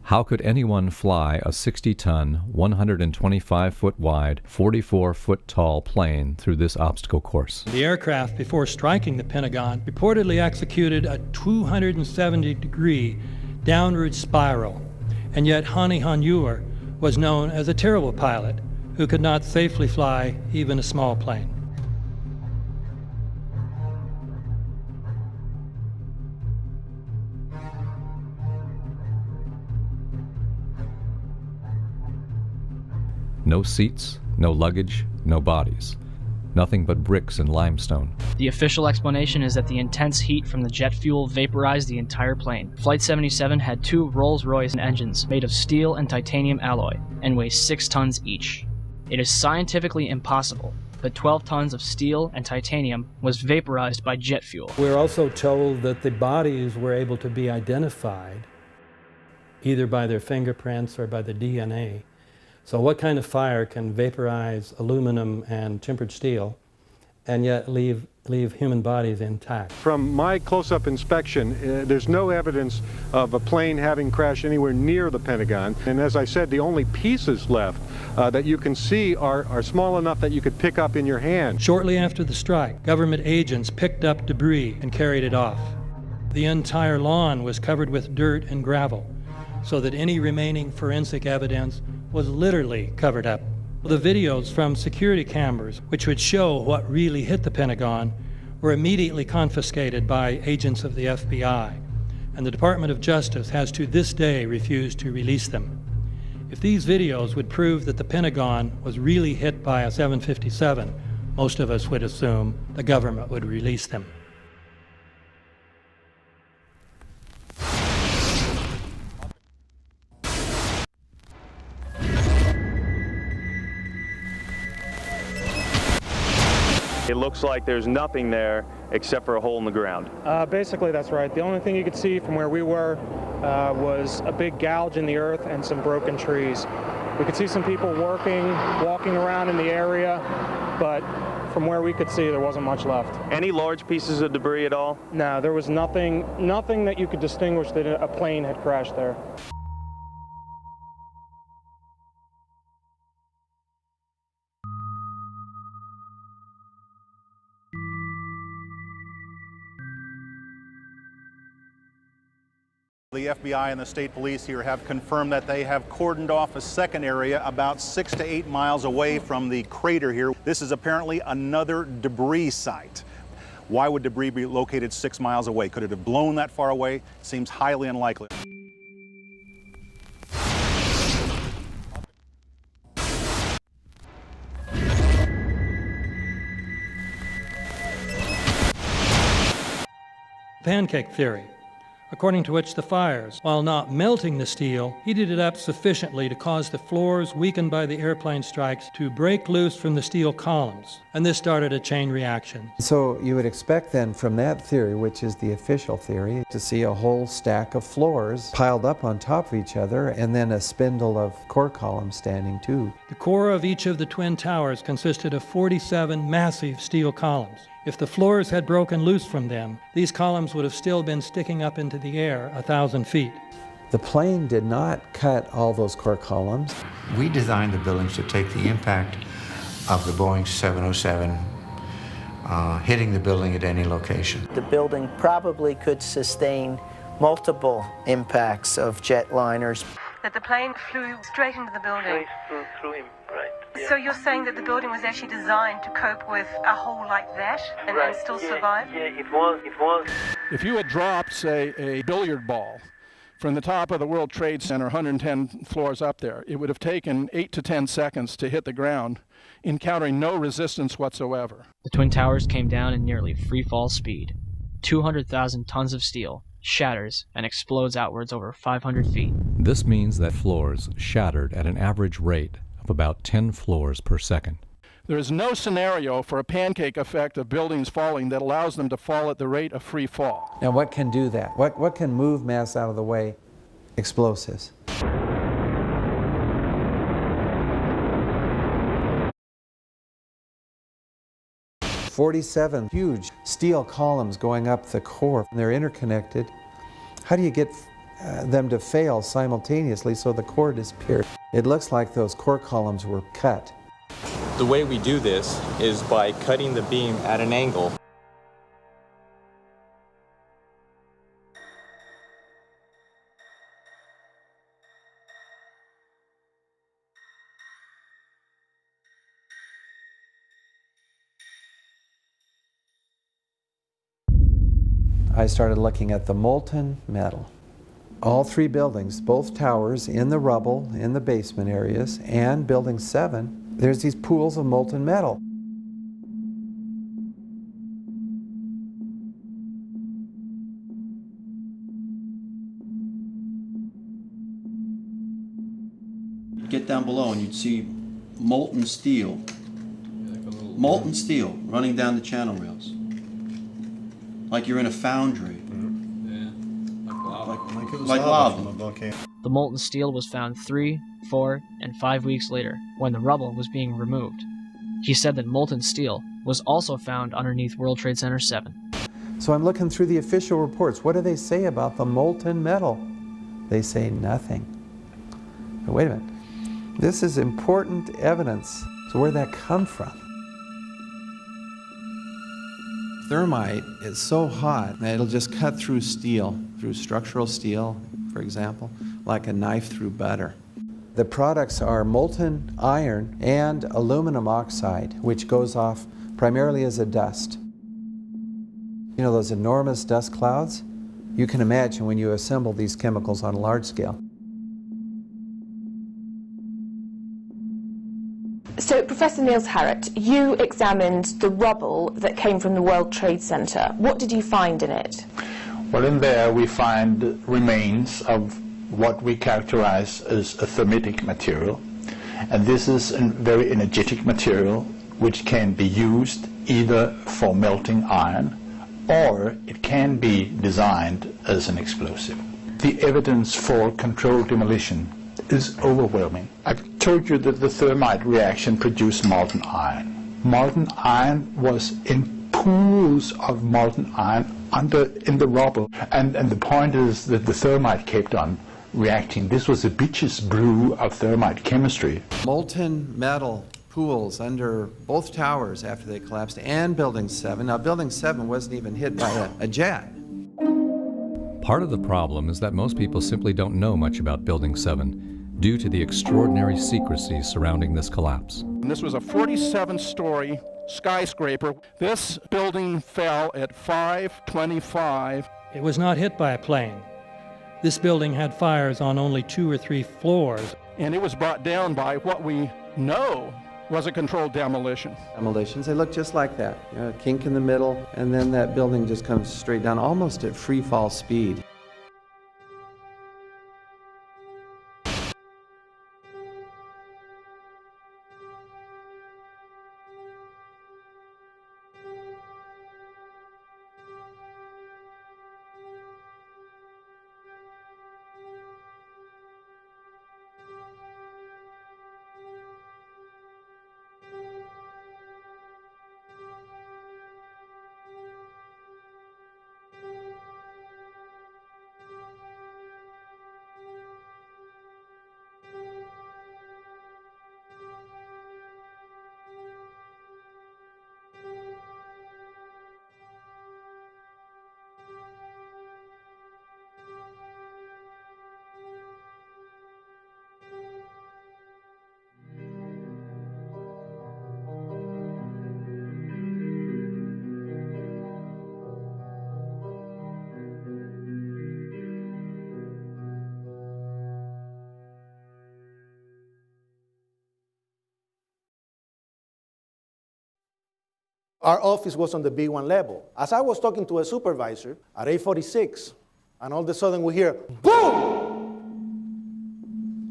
How could anyone fly a 60-ton, 125-foot wide, 44-foot tall plane through this obstacle course? The aircraft, before striking the Pentagon, reportedly executed a 270-degree downward spiral, and yet Hani Hanjour was known as a terrible pilot who could not safely fly even a small plane. No seats, no luggage, no bodies. Nothing but bricks and limestone. The official explanation is that the intense heat from the jet fuel vaporized the entire plane. Flight 77 had two Rolls-Royce engines made of steel and titanium alloy and weigh 6 tons each. It is scientifically impossible, but 12 tons of steel and titanium was vaporized by jet fuel. We're also told that the bodies were able to be identified either by their fingerprints or by the DNA. So what kind of fire can vaporize aluminum and tempered steel and yet leave human bodies intact? From my close-up inspection, there's no evidence of a plane having crashed anywhere near the Pentagon. And as I said, the only pieces left that you can see are small enough that you could pick up in your hand. Shortly after the strike, government agents picked up debris and carried it off. The entire lawn was covered with dirt and gravel, so that any remaining forensic evidence was literally covered up. The videos from security cameras, which would show what really hit the Pentagon, were immediately confiscated by agents of the FBI, and the Department of Justice has to this day refused to release them. If these videos would prove that the Pentagon was really hit by a 757, most of us would assume the government would release them. It looks like there's nothing there except for a hole in the ground. Basically, that's right. The only thing you could see from where we were was a big gouge in the earth and some broken trees. We could see some people walking around in the area, but from where we could see, there wasn't much left. Any large pieces of debris at all? No, there was nothing that you could distinguish that a plane had crashed there. The FBI and the state police here have confirmed that they have cordoned off a second area about 6 to 8 miles away from the crater here. This is apparently another debris site. Why would debris be located 6 miles away? Could it have blown that far away? Seems highly unlikely. Pancake theory. according to which the fires, while not melting the steel, heated it up sufficiently to cause the floors weakened by the airplane strikes to break loose from the steel columns, and this started a chain reaction. So you would expect then from that theory, which is the official theory, to see a whole stack of floors piled up on top of each other and then a spindle of core columns standing too. The core of each of the twin towers consisted of 47 massive steel columns. If the floors had broken loose from them, these columns would have still been sticking up into the air 1,000 feet. The plane did not cut all those core columns. We designed the buildings to take the impact of the Boeing 707 hitting the building at any location. The building probably could sustain multiple impacts of jetliners. That the plane flew straight into the building. Through him, right. Yeah. So you're saying that the building was actually designed to cope with a hole like that and still survive? Yeah, it was. If you had dropped, say, a billiard ball from the top of the World Trade Center, 110 floors up there, it would have taken 8 to 10 seconds to hit the ground, encountering no resistance whatsoever. The Twin Towers came down in nearly free fall speed. 200,000 tons of steel shatters and explodes outwards over 500 feet. This means that floors shattered at an average rate of about 10 floors per second. There is no scenario for a pancake effect of buildings falling that allows them to fall at the rate of free fall. Now what can do that? What can move mass out of the way? Explosives. "47 huge steel columns going up the core. They're interconnected. How do you get them to fail simultaneously so the core disappears? It looks like those core columns were cut. The way we do this is by cutting the beam at an angle. I started looking at the molten metal. All three buildings, both towers in the rubble, in the basement areas, and Building 7, there's these pools of molten metal. You'd get down below and you'd see molten steel running down the channel rails. Like you're in a foundry. Like lava. The molten steel was found 3, 4, and 5 weeks later, when the rubble was being removed. He said that molten steel was also found underneath World Trade Center 7. So I'm looking through the official reports. What do they say about the molten metal? They say nothing. But wait a minute. This is important evidence. So where did that come from? Thermite is so hot that it'll just cut through steel, through structural steel, for example, like a knife through butter. The products are molten iron and aluminum oxide, which goes off primarily as a dust. You know those enormous dust clouds? You can imagine when you assemble these chemicals on a large scale. So, Professor Niels Harrit, you examined the rubble that came from the World Trade Center. What did you find in it? Well, in there we find remains of what we characterize as a thermitic material. And this is a very energetic material which can be used either for melting iron or it can be designed as an explosive. The evidence for controlled demolition is overwhelming. I've told you that the thermite reaction produced molten iron. Molten iron was in pools of molten iron in the rubble. And the point is that the thermite kept on reacting. This was a bitch's brew of thermite chemistry. Molten metal pools under both towers after they collapsed and Building 7. Now, Building 7 wasn't even hit by a jet. Part of the problem is that most people simply don't know much about Building 7 due to the extraordinary secrecy surrounding this collapse. And this was a 47-story skyscraper. This building fell at 5:25. It was not hit by a plane. This building had fires on only 2 or 3 floors. And it was brought down by what we know was a controlled demolition. Demolitions, they look just like that. You know, a kink in the middle, and then that building just comes straight down, almost at free fall speed. Our office was on the B1 level. As I was talking to a supervisor at 8:46, and all of a sudden we hear, boom!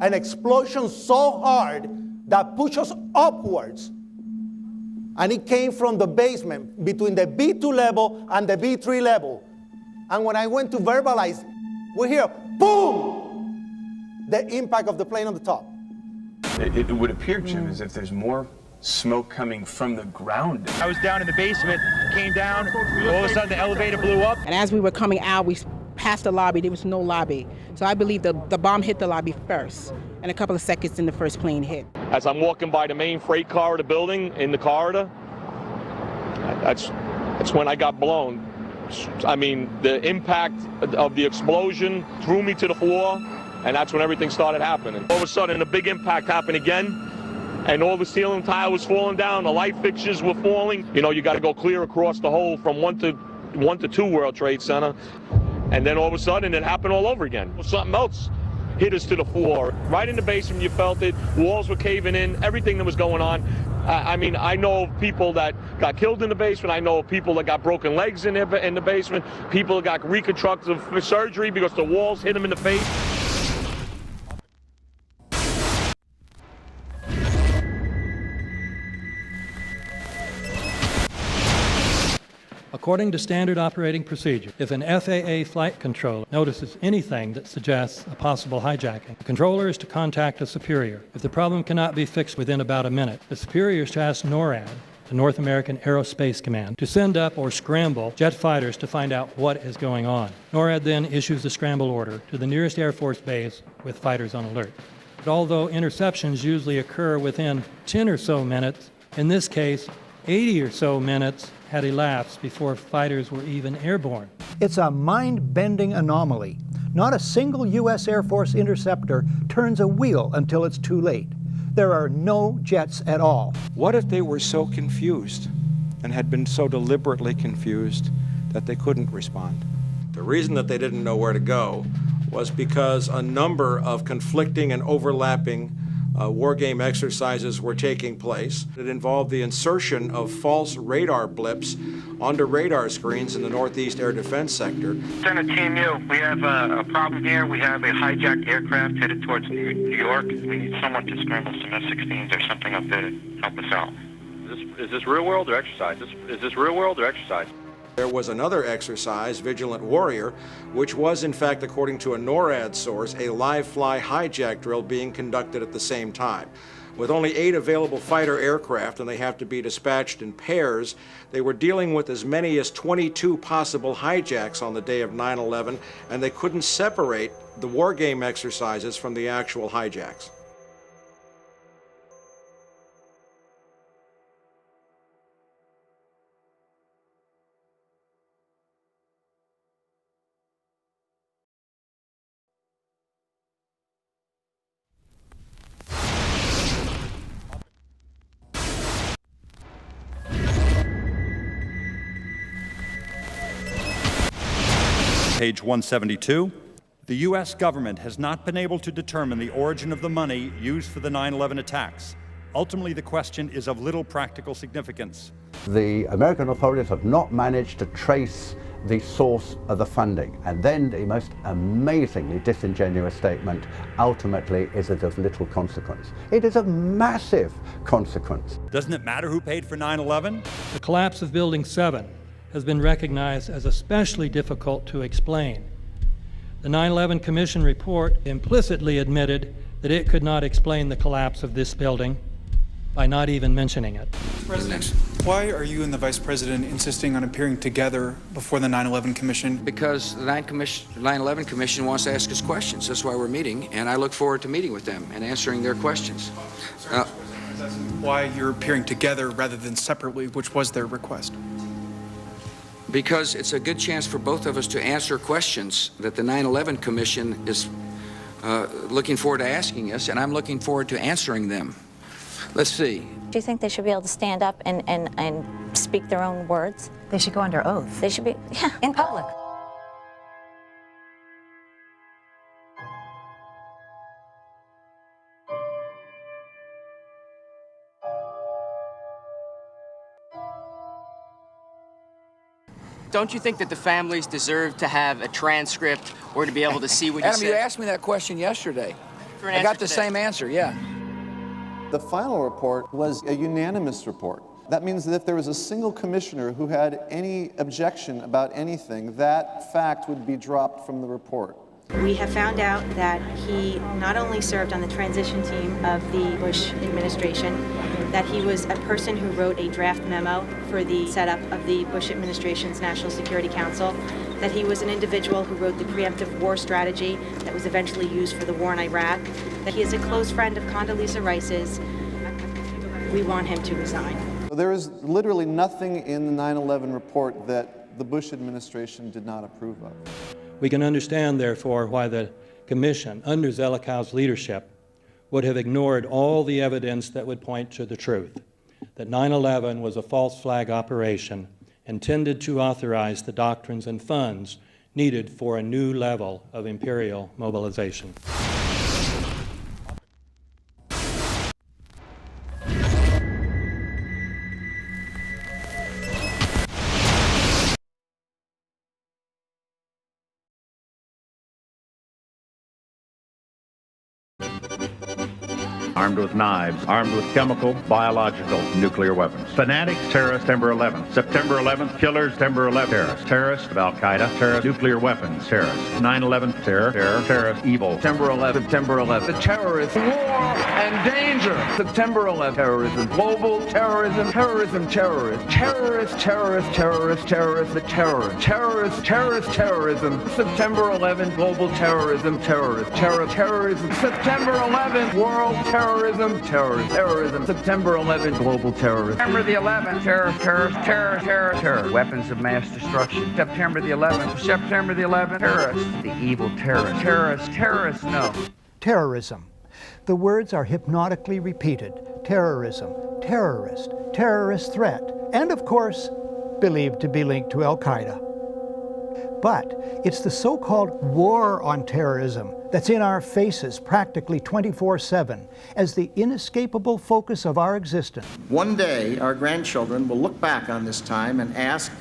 An explosion so hard that pushed us upwards. And it came from the basement between the B2 level and the B3 level. And when I went to verbalize, we hear, boom! The impact of the plane on the top. It would appear, Jim, as if there's more smoke coming from the ground. I was down in the basement, came down, all of a sudden the elevator blew up. And as we were coming out, we passed the lobby, there was no lobby. So I believe the bomb hit the lobby first, and a couple of seconds then the first plane hit. As I'm walking by the main freight corridor building in the corridor, that's when I got blown. I mean, the impact of the explosion threw me to the floor, and that's when everything started happening. All of a sudden, a big impact happened again. And all the ceiling tile was falling down, the light fixtures were falling. You know, you got to go clear across the whole from 1 to 2 World Trade Center. And then all of a sudden it happened all over again. Something else hit us to the floor. Right in the basement, you felt it. Walls were caving in, everything that was going on. I mean, I know of people that got killed in the basement. I know of people that got broken legs in the basement. People that got reconstructive surgery because the walls hit them in the face. According to standard operating procedure, if an FAA flight controller notices anything that suggests a possible hijacking, the controller is to contact a superior. If the problem cannot be fixed within about a minute, the superior is to ask NORAD, the North American Aerospace Command, to send up or scramble jet fighters to find out what is going on. NORAD then issues the scramble order to the nearest Air Force base with fighters on alert. But although interceptions usually occur within 10 or so minutes, in this case, 80 or so minutes had elapsed before fighters were even airborne. It's a mind-bending anomaly. Not a single U.S. Air Force interceptor turns a wheel until it's too late. There are no jets at all. What if they were so confused and had been so deliberately confused that they couldn't respond? The reason that they didn't know where to go was because a number of conflicting and overlapping war game exercises were taking place. It involved the insertion of false radar blips onto radar screens in the Northeast Air Defense Sector. Center Team U, we have a problem here. We have a hijacked aircraft headed towards New York. We need someone to scramble some F-16s or something up there to help us out. Is this real world or exercise? Is this real world or exercise? There was another exercise, Vigilant Warrior, which was in fact, according to a NORAD source, a live-fly hijack drill being conducted at the same time. With only 8 available fighter aircraft, and they have to be dispatched in pairs, they were dealing with as many as 22 possible hijacks on the day of 9/11, and they couldn't separate the war game exercises from the actual hijacks. Page 172. The U.S. government has not been able to determine the origin of the money used for the 9/11 attacks. Ultimately, the question is of little practical significance. The American authorities have not managed to trace the source of the funding. And then the most amazingly disingenuous statement ultimately is it of little consequence. It is of massive consequence. Doesn't it matter who paid for 9/11? The collapse of Building 7 has been recognized as especially difficult to explain. The 9/11 Commission report implicitly admitted that it could not explain the collapse of this building by not even mentioning it. President, why are you and the Vice President insisting on appearing together before the 9/11 Commission? Because the 9/11 Commission wants to ask us questions. That's why we're meeting, and I look forward to meeting with them and answering their questions. Why you're appearing together rather than separately, which was their request? Because it's a good chance for both of us to answer questions that the 9/11 Commission is looking forward to asking us, and I'm looking forward to answering them. Let's see. Do you think they should be able to stand up and speak their own words? They should go under oath. They should be, yeah. In public. Don't you think that the families deserve to have a transcript or to be able to see what you Adam, said? you asked me that question yesterday. For an I answer got the today. same answer, yeah. The final report was a unanimous report. That means that if there was a single commissioner who had any objection about anything, that fact would be dropped from the report. We have found out that he not only served on the transition team of the Bush administration, that he was a person who wrote a draft memo for the setup of the Bush administration's National Security Council, that he was an individual who wrote the preemptive war strategy that was eventually used for the war in Iraq, that he is a close friend of Condoleezza Rice's. We want him to resign. There is literally nothing in the 9/11 report that the Bush administration did not approve of. We can understand, therefore, why the Commission, under Zelikow's leadership, would have ignored all the evidence that would point to the truth, that 9/11 was a false flag operation intended to authorize the doctrines and funds needed for a new level of imperial mobilization. Armed with knives, armed with chemical, biological, nuclear weapons. Fanatics, terrorists, September 11th. September 11th, killers, September 11th, terrorists. Terrorists of Al-Qaeda, terrorists, nuclear weapons, terrorists. 9/11, terror, terrorist, evil. September 11th, September 11th. The terrorists, war and danger. September 11th, terrorism, global terrorism, terrorism, terrorists. Terrorists, terrorists, terrorists, terrorists, the terror. Terrorists, terrorist, terrorism. September 11th, global terrorism, terrorists. Terrorism. September 11th, world terrorism, terrorism. September 11th, global terrorism. September the 11th, terror, weapons of mass destruction. September the 11th, terrorists, the evil terrorists, no. Terrorism. The words are hypnotically repeated. Terrorism, terrorist, terrorist threat, and of course, believed to be linked to Al-Qaeda. But it's the so-called war on terrorism that's in our faces practically 24/7 as the inescapable focus of our existence. One day, our grandchildren will look back on this time and ask,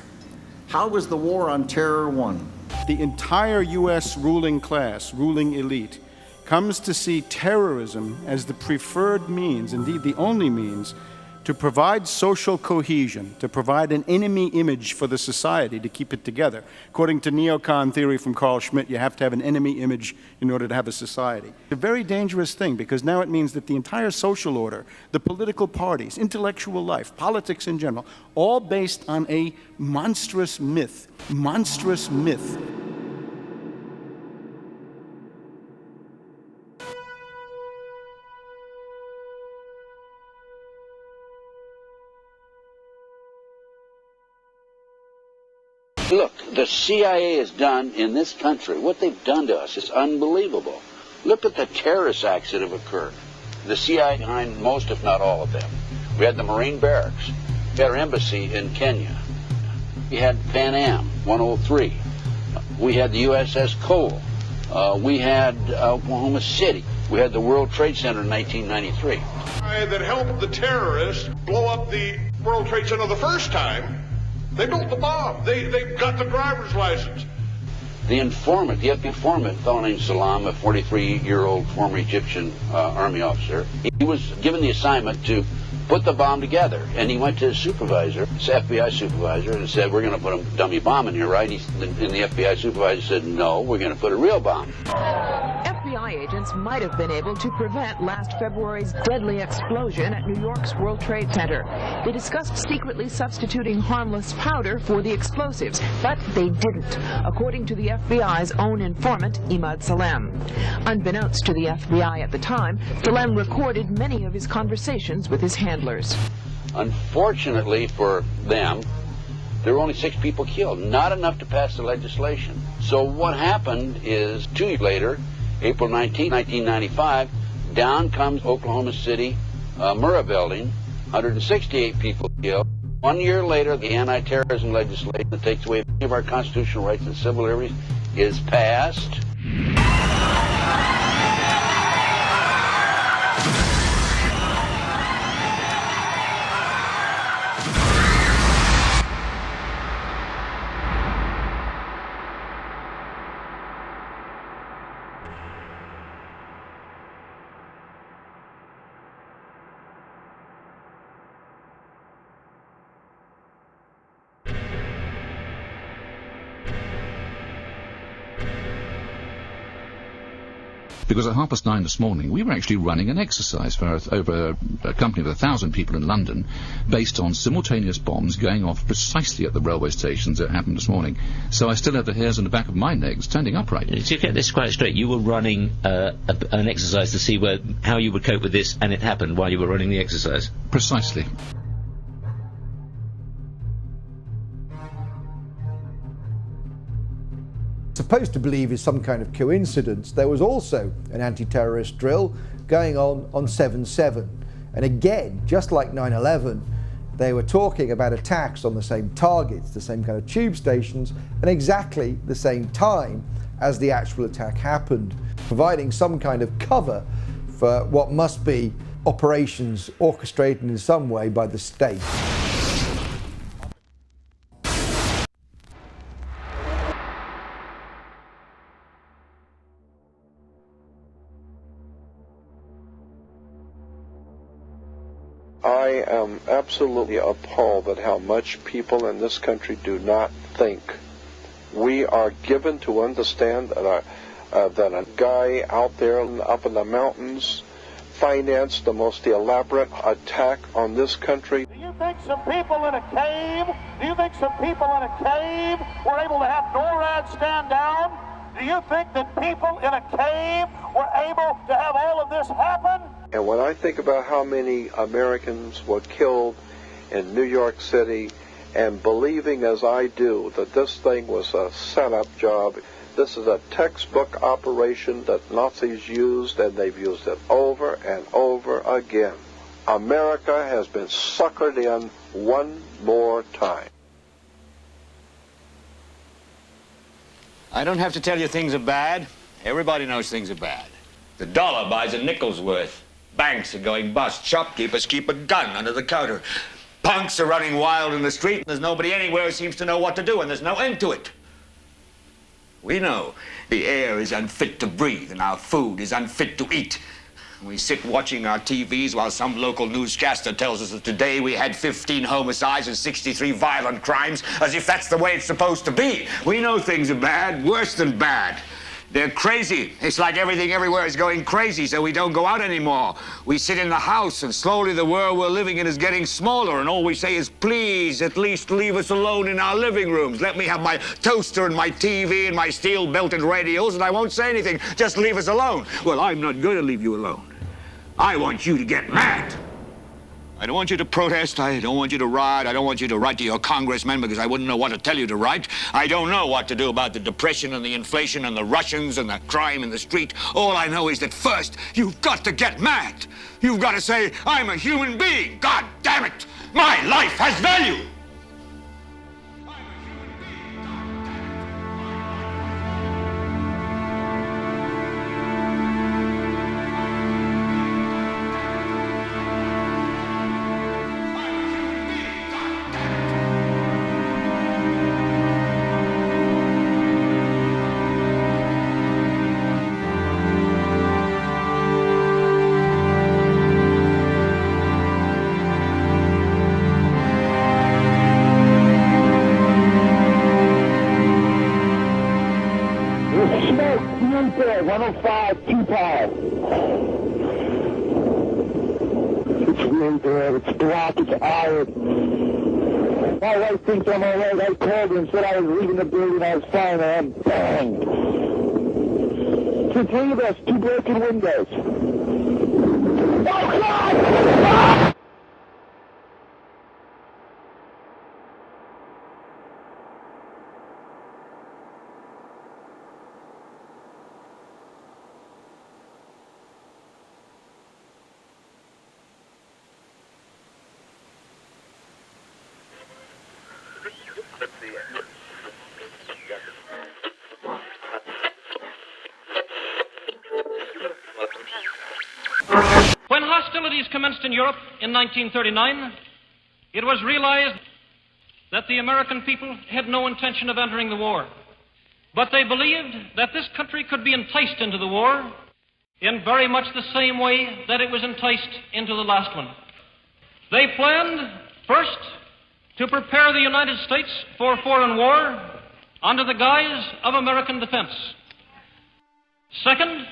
how was the war on terror won? The entire U.S. ruling class, ruling elite, comes to see terrorism as the preferred means, indeed the only means, to provide social cohesion, to provide an enemy image for the society to keep it together. According to neocon theory from Carl Schmitt, you have to have an enemy image in order to have a society. It's a very dangerous thing because now it means that the entire social order, the political parties, intellectual life, politics in general, all based on a monstrous myth. Monstrous myth. Look, the CIA has done in this country, what they've done to us is unbelievable. Look at the terrorist acts that have occurred. The CIA behind most, if not all of them. We had the Marine barracks. We had our embassy in Kenya. We had Pan Am 103. We had the USS Cole. We had Oklahoma City. We had the World Trade Center in 1993. That helped the terrorists blow up the World Trade Center the first time. They built the bomb. They got the driver's license. The informant, the FBI informant, a fellow named Salam, a 43-year-old former Egyptian army officer, he was given the assignment to put the bomb together. And he went to his supervisor, his FBI supervisor, and said, we're going to put a dummy bomb in here, right? And the FBI supervisor said, no, we're going to put a real bomb. FBI agents might have been able to prevent last February's deadly explosion at New York's World Trade Center. They discussed secretly substituting harmless powder for the explosives, but they didn't, according to the FBI's own informant, Imad Salem. Unbeknownst to the FBI at the time, Salem recorded many of his conversations with his handlers. Unfortunately for them, there were only 6 people killed, not enough to pass the legislation. So what happened is 2 years later, April 19, 1995, down comes Oklahoma City Murrah building, 168 people killed. 1 year later, the anti-terrorism legislation that takes away many of our constitutional rights and civil liberties is passed. because at 9:30 this morning we were actually running an exercise for over a company of 1,000 people in London based on simultaneous bombs going off precisely at the railway stations that happened this morning. So I still have the hairs on the back of my neck standing upright. To get this quite straight, you were running an exercise to see how you would cope with this, and it happened while you were running the exercise? Precisely. Supposed to believe is some kind of coincidence, there was also an anti-terrorist drill going on 7/7. And again, just like 9/11, they were talking about attacks on the same targets, the same kind of tube stations, and exactly the same time as the actual attack happened, providing some kind of cover for what must be operations orchestrated in some way by the state. I am absolutely appalled at how much people in this country do not think. We are given to understand that a guy out there up in the mountains financed the most elaborate attack on this country. Do you think some people in a cave were able to have NORAD stand down? Do you think that people in a cave were able to have all of this happen? And when I think about how many Americans were killed in New York City, and believing as I do that this thing was a setup job, this is a textbook operation that Nazis used, and they've used it over and over again. America has been suckered in one more time. I don't have to tell you things are bad. Everybody knows things are bad. The dollar buys a nickel's worth. Banks are going bust. Shopkeepers keep a gun under the counter. Punks are running wild in the street, and there's nobody anywhere who seems to know what to do, and there's no end to it. We know the air is unfit to breathe, and our food is unfit to eat. We sit watching our TVs while some local newscaster tells us that today we had 15 homicides and 63 violent crimes, as if that's the way it's supposed to be. We know things are bad, worse than bad. They're crazy. It's like everything everywhere is going crazy, so we don't go out anymore. We sit in the house, and slowly the world we're living in is getting smaller, and all we say is, please, at least leave us alone in our living rooms. Let me have my toaster and my TV and my steel-belted radios, and I won't say anything. Just leave us alone. Well, I'm not going to leave you alone. I want you to get mad. I don't want you to protest. I don't want you to riot. I don't want you to write to your congressmen because I wouldn't know what to tell you to write. I don't know what to do about the depression and the inflation and the Russians and the crime in the street. All I know is that first, you've got to get mad. You've got to say, I'm a human being. God damn it. My life has value. My wife thinks I'm all right. I called her and said I was leaving the building. I was fine, and I'm banged. The three of us, 2 broken windows. Oh, God! Ah! When hostilities commenced in Europe in 1939, it was realized that the American people had no intention of entering the war. But they believed that this country could be enticed into the war in very much the same way that it was enticed into the last one. They planned, first, to prepare the United States for foreign war under the guise of American defense. Second,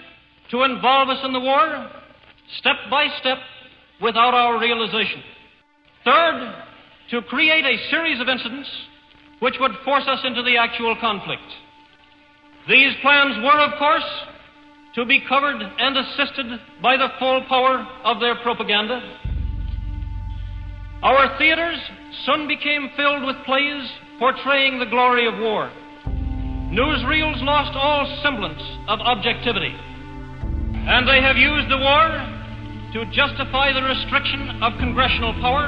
to involve us in the war, step by step, without our realization. Third, to create a series of incidents which would force us into the actual conflict. These plans were, of course, to be covered and assisted by the full power of their propaganda. Our theaters soon became filled with plays portraying the glory of war. Newsreels lost all semblance of objectivity, and they have used the war to justify the restriction of congressional power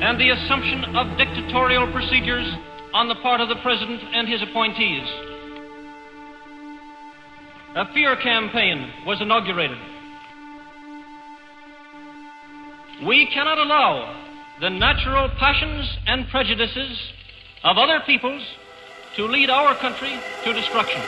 and the assumption of dictatorial procedures on the part of the President and his appointees. A fear campaign was inaugurated. We cannot allow the natural passions and prejudices of other peoples to lead our country to destruction.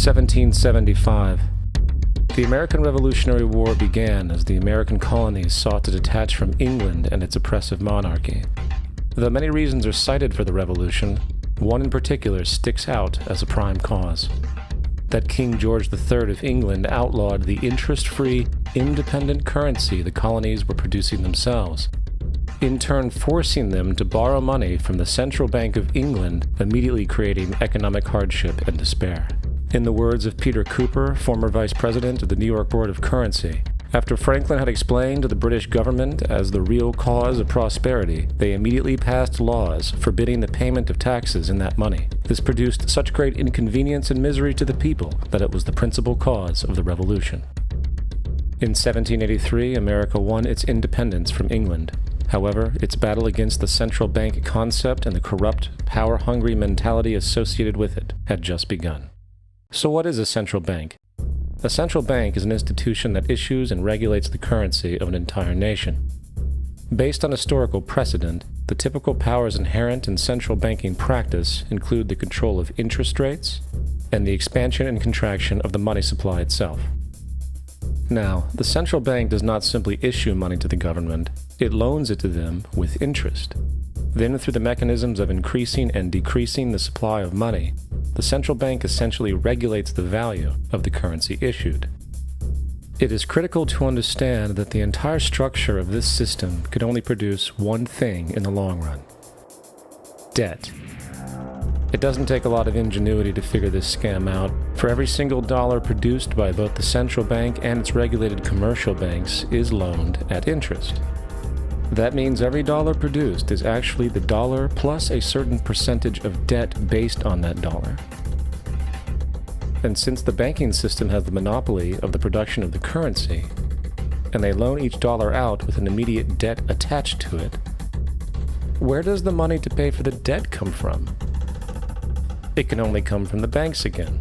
(1775). The American Revolutionary War began as the American colonies sought to detach from England and its oppressive monarchy. Though many reasons are cited for the revolution, one in particular sticks out as a prime cause: that King George III of England outlawed the interest-free, independent currency the colonies were producing themselves, in turn forcing them to borrow money from the Central Bank of England, immediately creating economic hardship and despair. In the words of Peter Cooper, former vice president of the New York Board of Currency, after Franklin had explained to the British government as the real cause of prosperity, they immediately passed laws forbidding the payment of taxes in that money. This produced such great inconvenience and misery to the people that it was the principal cause of the Revolution. In 1783, America won its independence from England. However, its battle against the central bank concept and the corrupt, power-hungry mentality associated with it had just begun. So what is a central bank? A central bank is an institution that issues and regulates the currency of an entire nation. Based on historical precedent, the typical powers inherent in central banking practice include the control of interest rates and the expansion and contraction of the money supply itself. Now, the central bank does not simply issue money to the government, it loans it to them with interest. Then, through the mechanisms of increasing and decreasing the supply of money, the central bank essentially regulates the value of the currency issued. It is critical to understand that the entire structure of this system could only produce one thing in the long run: debt. It doesn't take a lot of ingenuity to figure this scam out. For every single dollar produced by both the central bank and its regulated commercial banks is loaned at interest. That means every dollar produced is actually the dollar plus a certain percentage of debt based on that dollar. And since the banking system has the monopoly of the production of the currency, and they loan each dollar out with an immediate debt attached to it, where does the money to pay for the debt come from? It can only come from the banks again,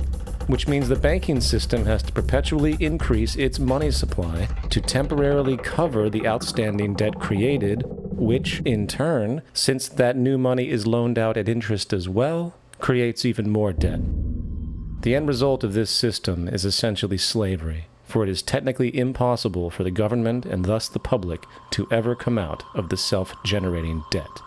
which means the banking system has to perpetually increase its money supply to temporarily cover the outstanding debt created, which, in turn, since that new money is loaned out at interest as well, creates even more debt. The end result of this system is essentially slavery, for it is technically impossible for the government and thus the public to ever come out of the self-generating debt.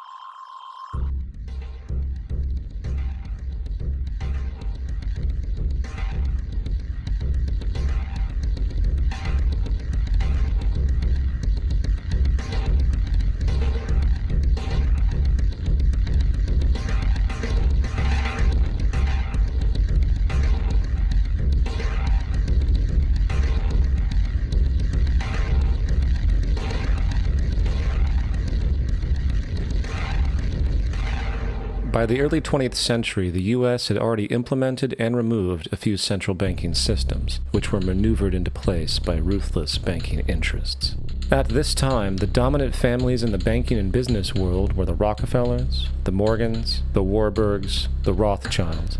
By the early 20th century, the U.S. had already implemented and removed a few central banking systems, which were maneuvered into place by ruthless banking interests. At this time, the dominant families in the banking and business world were the Rockefellers, the Morgans, the Warburgs, the Rothschilds.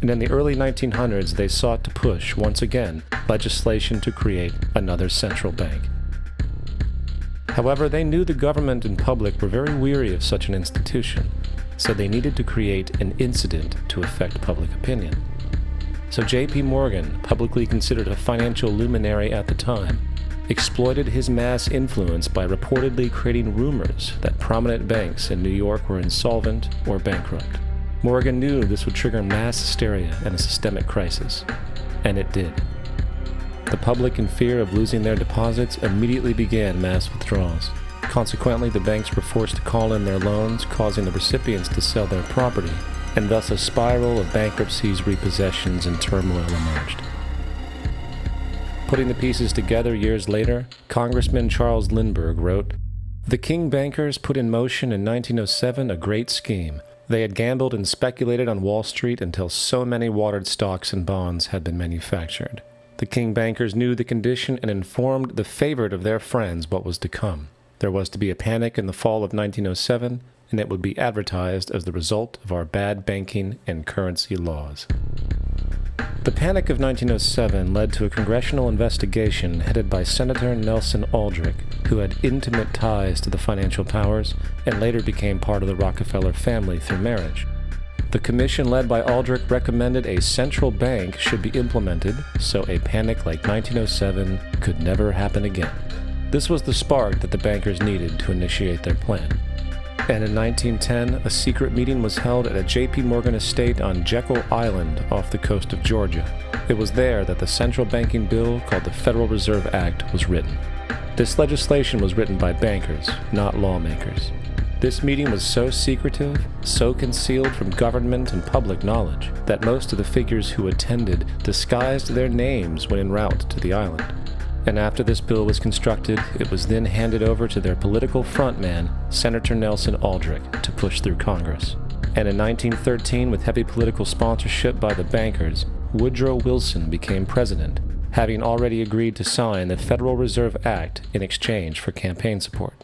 And in the early 1900s, they sought to push, once again, legislation to create another central bank. However, they knew the government and public were very weary of such an institution, so they needed to create an incident to affect public opinion. So J.P. Morgan, publicly considered a financial luminary at the time, exploited his mass influence by reportedly creating rumors that prominent banks in New York were insolvent or bankrupt. Morgan knew this would trigger mass hysteria and a systemic crisis, and it did. The public, in fear of losing their deposits, immediately began mass withdrawals. Consequently, the banks were forced to call in their loans, causing the recipients to sell their property, and thus a spiral of bankruptcies, repossessions, and turmoil emerged. Putting the pieces together years later, Congressman Charles Lindbergh wrote, "The King bankers put in motion in 1907 a great scheme. They had gambled and speculated on Wall Street until so many watered stocks and bonds had been manufactured. The King bankers knew the condition and informed the favorite of their friends what was to come. There was to be a panic in the fall of 1907, and it would be advertised as the result of our bad banking and currency laws." The Panic of 1907 led to a congressional investigation headed by Senator Nelson Aldrich, who had intimate ties to the financial powers and later became part of the Rockefeller family through marriage. The commission led by Aldrich recommended a central bank should be implemented so a panic like 1907 could never happen again. This was the spark that the bankers needed to initiate their plan. And in 1910, a secret meeting was held at a J.P. Morgan estate on Jekyll Island off the coast of Georgia. It was there that the central banking bill called the Federal Reserve Act was written. This legislation was written by bankers, not lawmakers. This meeting was so secretive, so concealed from government and public knowledge, that most of the figures who attended disguised their names when en route to the island. And after this bill was constructed, it was then handed over to their political frontman, Senator Nelson Aldrich, to push through Congress. And in 1913, with heavy political sponsorship by the bankers, Woodrow Wilson became president, having already agreed to sign the Federal Reserve Act in exchange for campaign support.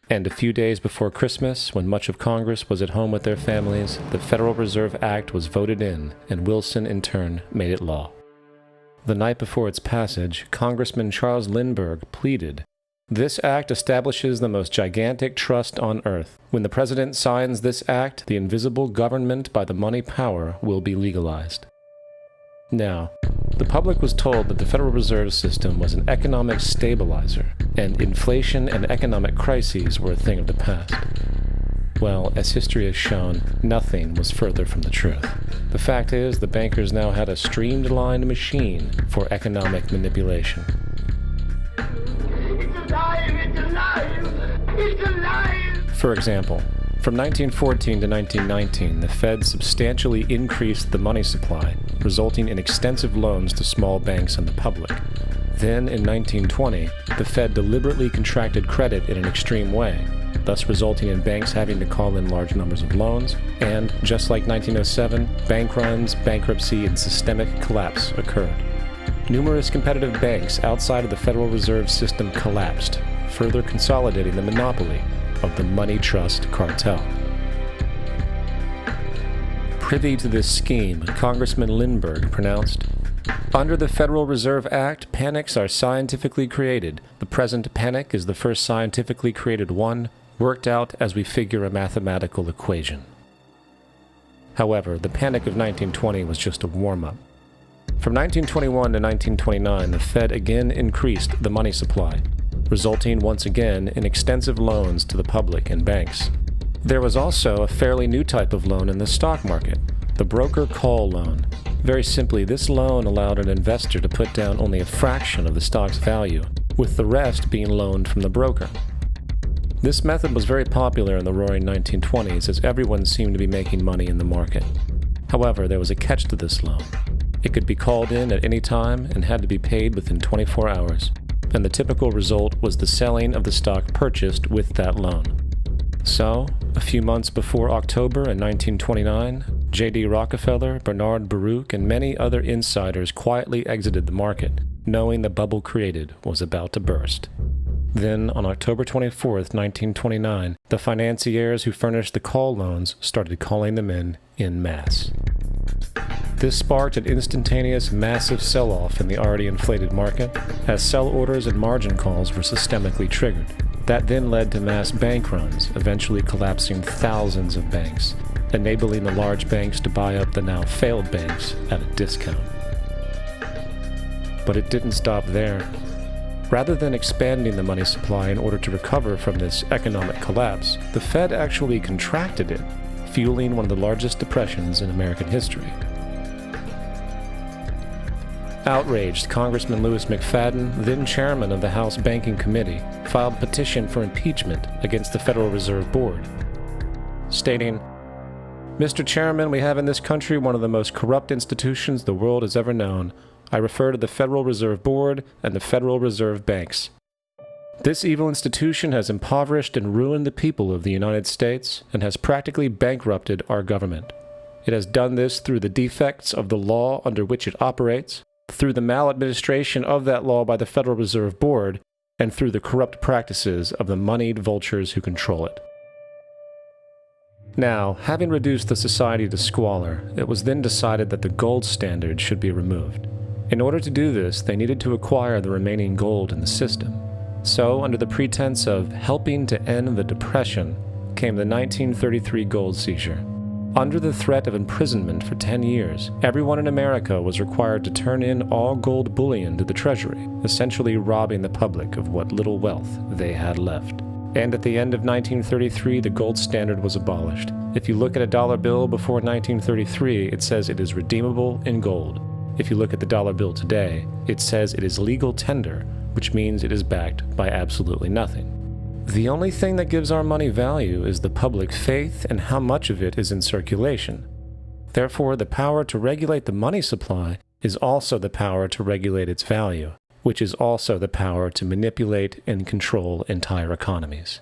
And a few days before Christmas, when much of Congress was at home with their families, the Federal Reserve Act was voted in, and Wilson in turn made it law. The night before its passage, Congressman Charles Lindbergh pleaded, "This act establishes the most gigantic trust on earth. When the President signs this act, the invisible government by the money power will be legalized." Now, the public was told that the Federal Reserve System was an economic stabilizer, and inflation and economic crises were a thing of the past. Well, as history has shown, nothing was further from the truth. The fact is, the bankers now had a streamlined machine for economic manipulation. It's alive! It's alive! It's alive! For example, from 1914 to 1919, the Fed substantially increased the money supply, resulting in extensive loans to small banks and the public. Then, in 1920, the Fed deliberately contracted credit in an extreme way, thus resulting in banks having to call in large numbers of loans, and, just like 1907, bank runs, bankruptcy, and systemic collapse occurred. Numerous competitive banks outside of the Federal Reserve System collapsed, further consolidating the monopoly of the money trust cartel. Privy to this scheme, Congressman Lindbergh pronounced, "Under the Federal Reserve Act, panics are scientifically created. The present panic is the first scientifically created one, worked out as we figure a mathematical equation." However, the Panic of 1920 was just a warm-up. From 1921 to 1929, the Fed again increased the money supply, resulting once again in extensive loans to the public and banks. There was also a fairly new type of loan in the stock market, the broker call loan. Very simply, this loan allowed an investor to put down only a fraction of the stock's value, with the rest being loaned from the broker. This method was very popular in the roaring 1920s as everyone seemed to be making money in the market. However, there was a catch to this loan. It could be called in at any time and had to be paid within 24 hours, and the typical result was the selling of the stock purchased with that loan. So, a few months before October in 1929, J.D. Rockefeller, Bernard Baruch, and many other insiders quietly exited the market, knowing the bubble created was about to burst. Then, on October 24, 1929, the financiers who furnished the call loans started calling them in masse. This sparked an instantaneous, massive sell-off in the already inflated market, as sell orders and margin calls were systemically triggered. That then led to mass bank runs, eventually collapsing thousands of banks, enabling the large banks to buy up the now failed banks at a discount. But it didn't stop there. Rather than expanding the money supply in order to recover from this economic collapse, the Fed actually contracted it, fueling one of the largest depressions in American history. Outraged, Congressman Louis McFadden, then chairman of the House Banking Committee, filed a petition for impeachment against the Federal Reserve Board, stating, "Mr. Chairman, we have in this country one of the most corrupt institutions the world has ever known. I refer to the Federal Reserve Board and the Federal Reserve Banks. This evil institution has impoverished and ruined the people of the United States and has practically bankrupted our government. It has done this through the defects of the law under which it operates, through the maladministration of that law by the Federal Reserve Board, and through the corrupt practices of the moneyed vultures who control it." Now, having reduced the society to squalor, it was then decided that the gold standard should be removed. In order to do this, they needed to acquire the remaining gold in the system. So, under the pretense of helping to end the Depression, came the 1933 gold seizure. Under the threat of imprisonment for 10 years, everyone in America was required to turn in all gold bullion to the Treasury, essentially robbing the public of what little wealth they had left. And at the end of 1933, the gold standard was abolished. If you look at a dollar bill before 1933, it says it is redeemable in gold. If you look at the dollar bill today, it says it is legal tender, which means it is backed by absolutely nothing. The only thing that gives our money value is the public faith and how much of it is in circulation. Therefore, the power to regulate the money supply is also the power to regulate its value, which is also the power to manipulate and control entire economies.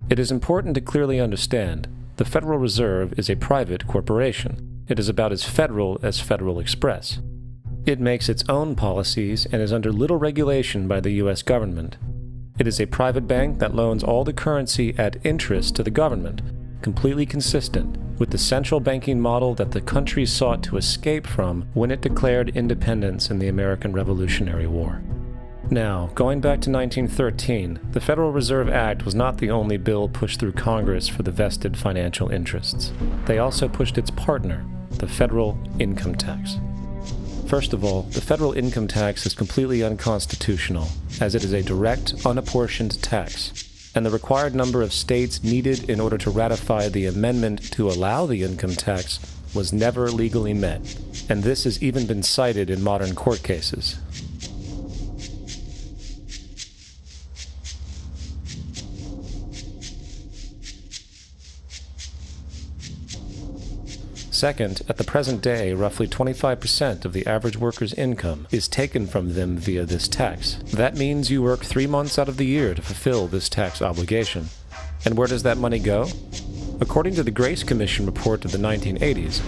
It is important to clearly understand the Federal Reserve is a private corporation. It is about as Federal Express. It makes its own policies and is under little regulation by the U.S. government. It is a private bank that loans all the currency at interest to the government, completely consistent with the central banking model that the country sought to escape from when it declared independence in the American Revolutionary War. Now, going back to 1913, the Federal Reserve Act was not the only bill pushed through Congress for the vested financial interests. They also pushed its partner, the federal income tax. First of all, the federal income tax is completely unconstitutional, as it is a direct, unapportioned tax, and the required number of states needed in order to ratify the amendment to allow the income tax was never legally met, and this has even been cited in modern court cases. Second, at the present day, roughly 25% of the average worker's income is taken from them via this tax. That means you work 3 months out of the year to fulfill this tax obligation. And where does that money go? According to the Grace Commission report of the 1980s,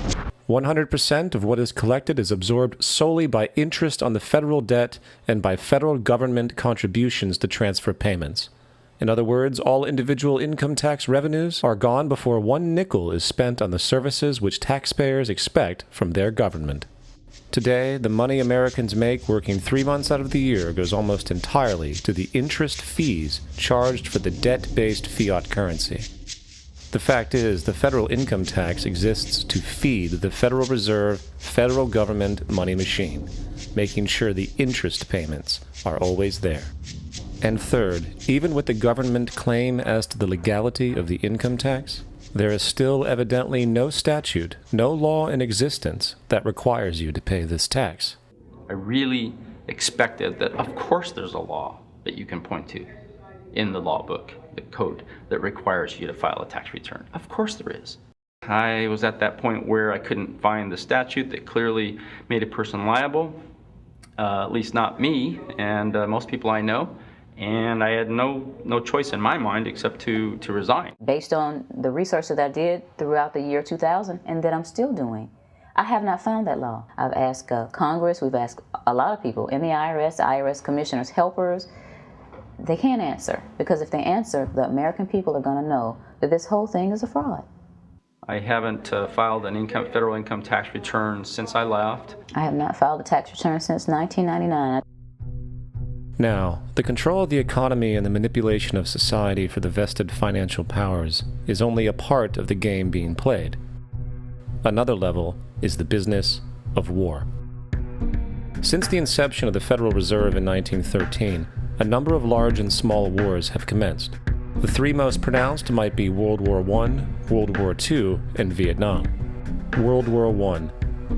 100% of what is collected is absorbed solely by interest on the federal debt and by federal government contributions to transfer payments. In other words, all individual income tax revenues are gone before 1 nickel is spent on the services which taxpayers expect from their government. Today, the money Americans make working 3 months out of the year goes almost entirely to the interest fees charged for the debt-based fiat currency. The fact is, the federal income tax exists to feed the Federal Reserve, federal government money machine, making sure the interest payments are always there. And third, even with the government claim as to the legality of the income tax, there is still evidently no statute, no law in existence that requires you to pay this tax. I really expected that, of course, there's a law that you can point to in the law book, the code, that requires you to file a tax return. Of course there is. I was at that point where I couldn't find the statute that clearly made a person liable, at least not me and most people I know. And I had no choice in my mind except to resign. Based on the research that I did throughout the year 2000 and that I'm still doing, I have not found that law. I've asked Congress, we've asked a lot of people in the IRS commissioners, helpers. They can't answer, because if they answer, the American people are going to know that this whole thing is a fraud. I haven't filed an federal income tax return since I left. I have not filed a tax return since 1999. Now, the control of the economy and the manipulation of society for the vested financial powers is only a part of the game being played. Another level is the business of war. Since the inception of the Federal Reserve in 1913, a number of large and small wars have commenced. The three most pronounced might be World War I, World War II, and Vietnam. World War I.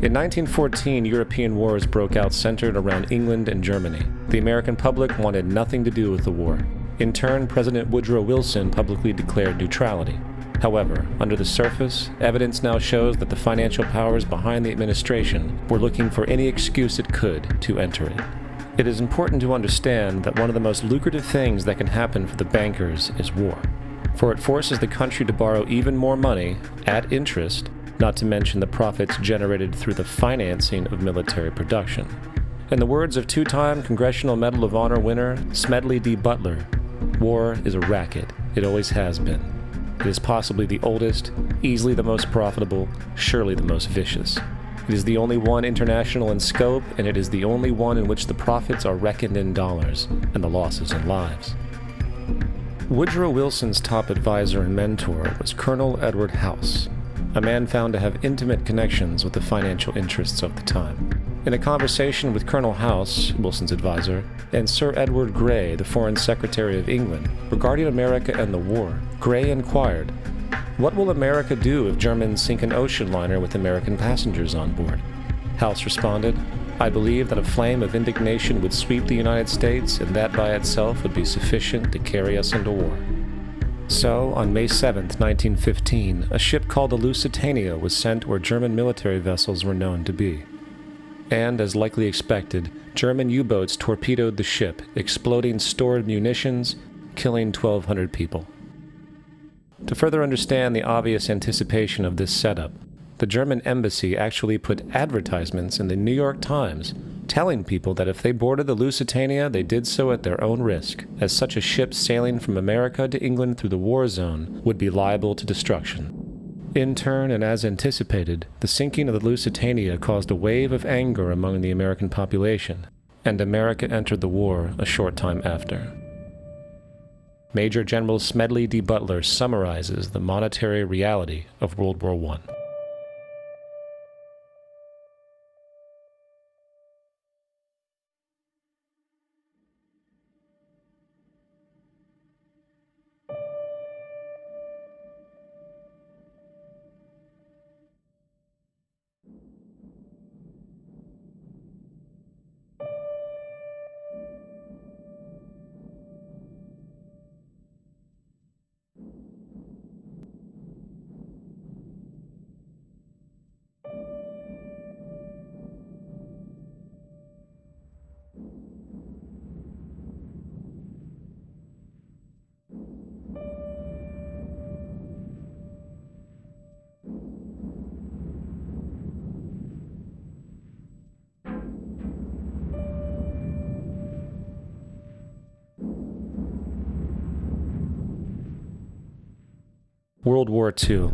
In 1914, European wars broke out centered around England and Germany. The American public wanted nothing to do with the war. In turn, President Woodrow Wilson publicly declared neutrality. However, under the surface, evidence now shows that the financial powers behind the administration were looking for any excuse it could to enter it. It is important to understand that one of the most lucrative things that can happen for the bankers is war, for it forces the country to borrow even more money at interest, not to mention the profits generated through the financing of military production. In the words of two-time Congressional Medal of Honor winner Smedley D. Butler, war is a racket. It always has been. It is possibly the oldest, easily the most profitable, surely the most vicious. It is the only one international in scope, and it is the only one in which the profits are reckoned in dollars and the losses in lives. Woodrow Wilson's top advisor and mentor was Colonel Edward House, a man found to have intimate connections with the financial interests of the time. In a conversation with Colonel House, Wilson's advisor, and Sir Edward Grey, the Foreign Secretary of England, regarding America and the war, Grey inquired, "What will America do if Germans sink an ocean liner with American passengers on board?" House responded, "I believe that a flame of indignation would sweep the United States, and that by itself would be sufficient to carry us into war." So, on May 7, 1915, a ship called the Lusitania was sent where German military vessels were known to be. And, as likely expected, German U-boats torpedoed the ship, exploding stored munitions, killing 1,200 people. To further understand the obvious anticipation of this setup, the German embassy actually put advertisements in the New York Times telling people that if they boarded the Lusitania, they did so at their own risk, as such a ship sailing from America to England through the war zone would be liable to destruction. In turn, and as anticipated, the sinking of the Lusitania caused a wave of anger among the American population, and America entered the war a short time after. Major General Smedley D. Butler summarizes the monetary reality of World War I. World War II.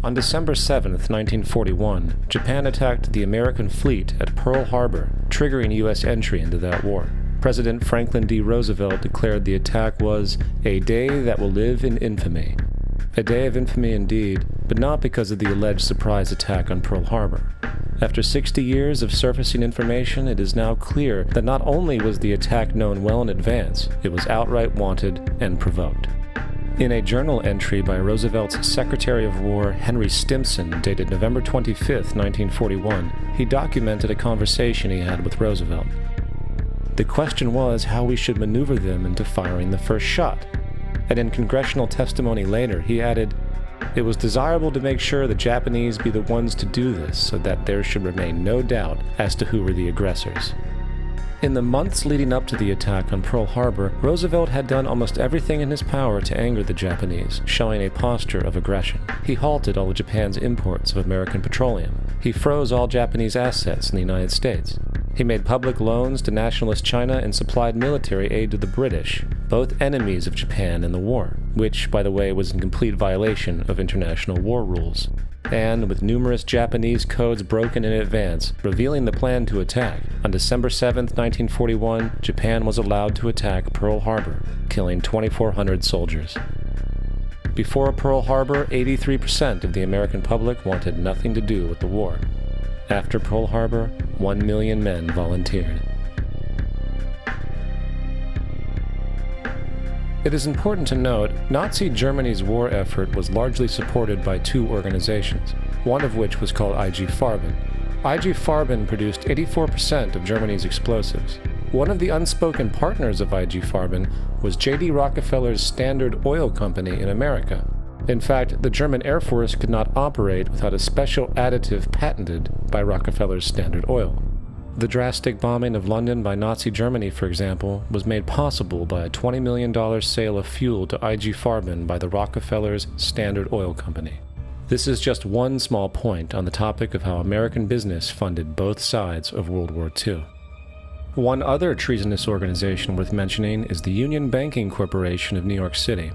On December 7, 1941, Japan attacked the American fleet at Pearl Harbor, triggering U.S. entry into that war. President Franklin D. Roosevelt declared the attack was a day that will live in infamy. A day of infamy indeed, but not because of the alleged surprise attack on Pearl Harbor. After 60 years of surfacing information, it is now clear that not only was the attack known well in advance, it was outright wanted and provoked. In a journal entry by Roosevelt's Secretary of War Henry Stimson dated November 25, 1941, he documented a conversation he had with Roosevelt. The question was how we should maneuver them into firing the first shot. And in congressional testimony later, he added, "It was desirable to make sure the Japanese be the ones to do this so that there should remain no doubt as to who were the aggressors." In the months leading up to the attack on Pearl Harbor, Roosevelt had done almost everything in his power to anger the Japanese, showing a posture of aggression. He halted all of Japan's imports of American petroleum, He froze all Japanese assets in the United States. He made public loans to nationalist China and supplied military aid to the British, both enemies of Japan in the war, which, by the way, was in complete violation of international war rules. And, with numerous Japanese codes broken in advance, revealing the plan to attack, on December 7, 1941, Japan was allowed to attack Pearl Harbor, killing 2,400 soldiers. Before Pearl Harbor, 83% of the American public wanted nothing to do with the war. After Pearl Harbor, 1 million men volunteered. It is important to note, Nazi Germany's war effort was largely supported by two organizations, one of which was called IG Farben. IG Farben produced 84% of Germany's explosives. One of the unspoken partners of IG Farben was J.D. Rockefeller's Standard Oil Company in America. In fact, the German Air Force could not operate without a special additive patented by Rockefeller's Standard Oil. The drastic bombing of London by Nazi Germany, for example, was made possible by a $20 million sale of fuel to IG Farben by the Rockefellers' Standard Oil Company. This is just one small point on the topic of how American business funded both sides of World War II. One other treasonous organization worth mentioning is the Union Banking Corporation of New York City.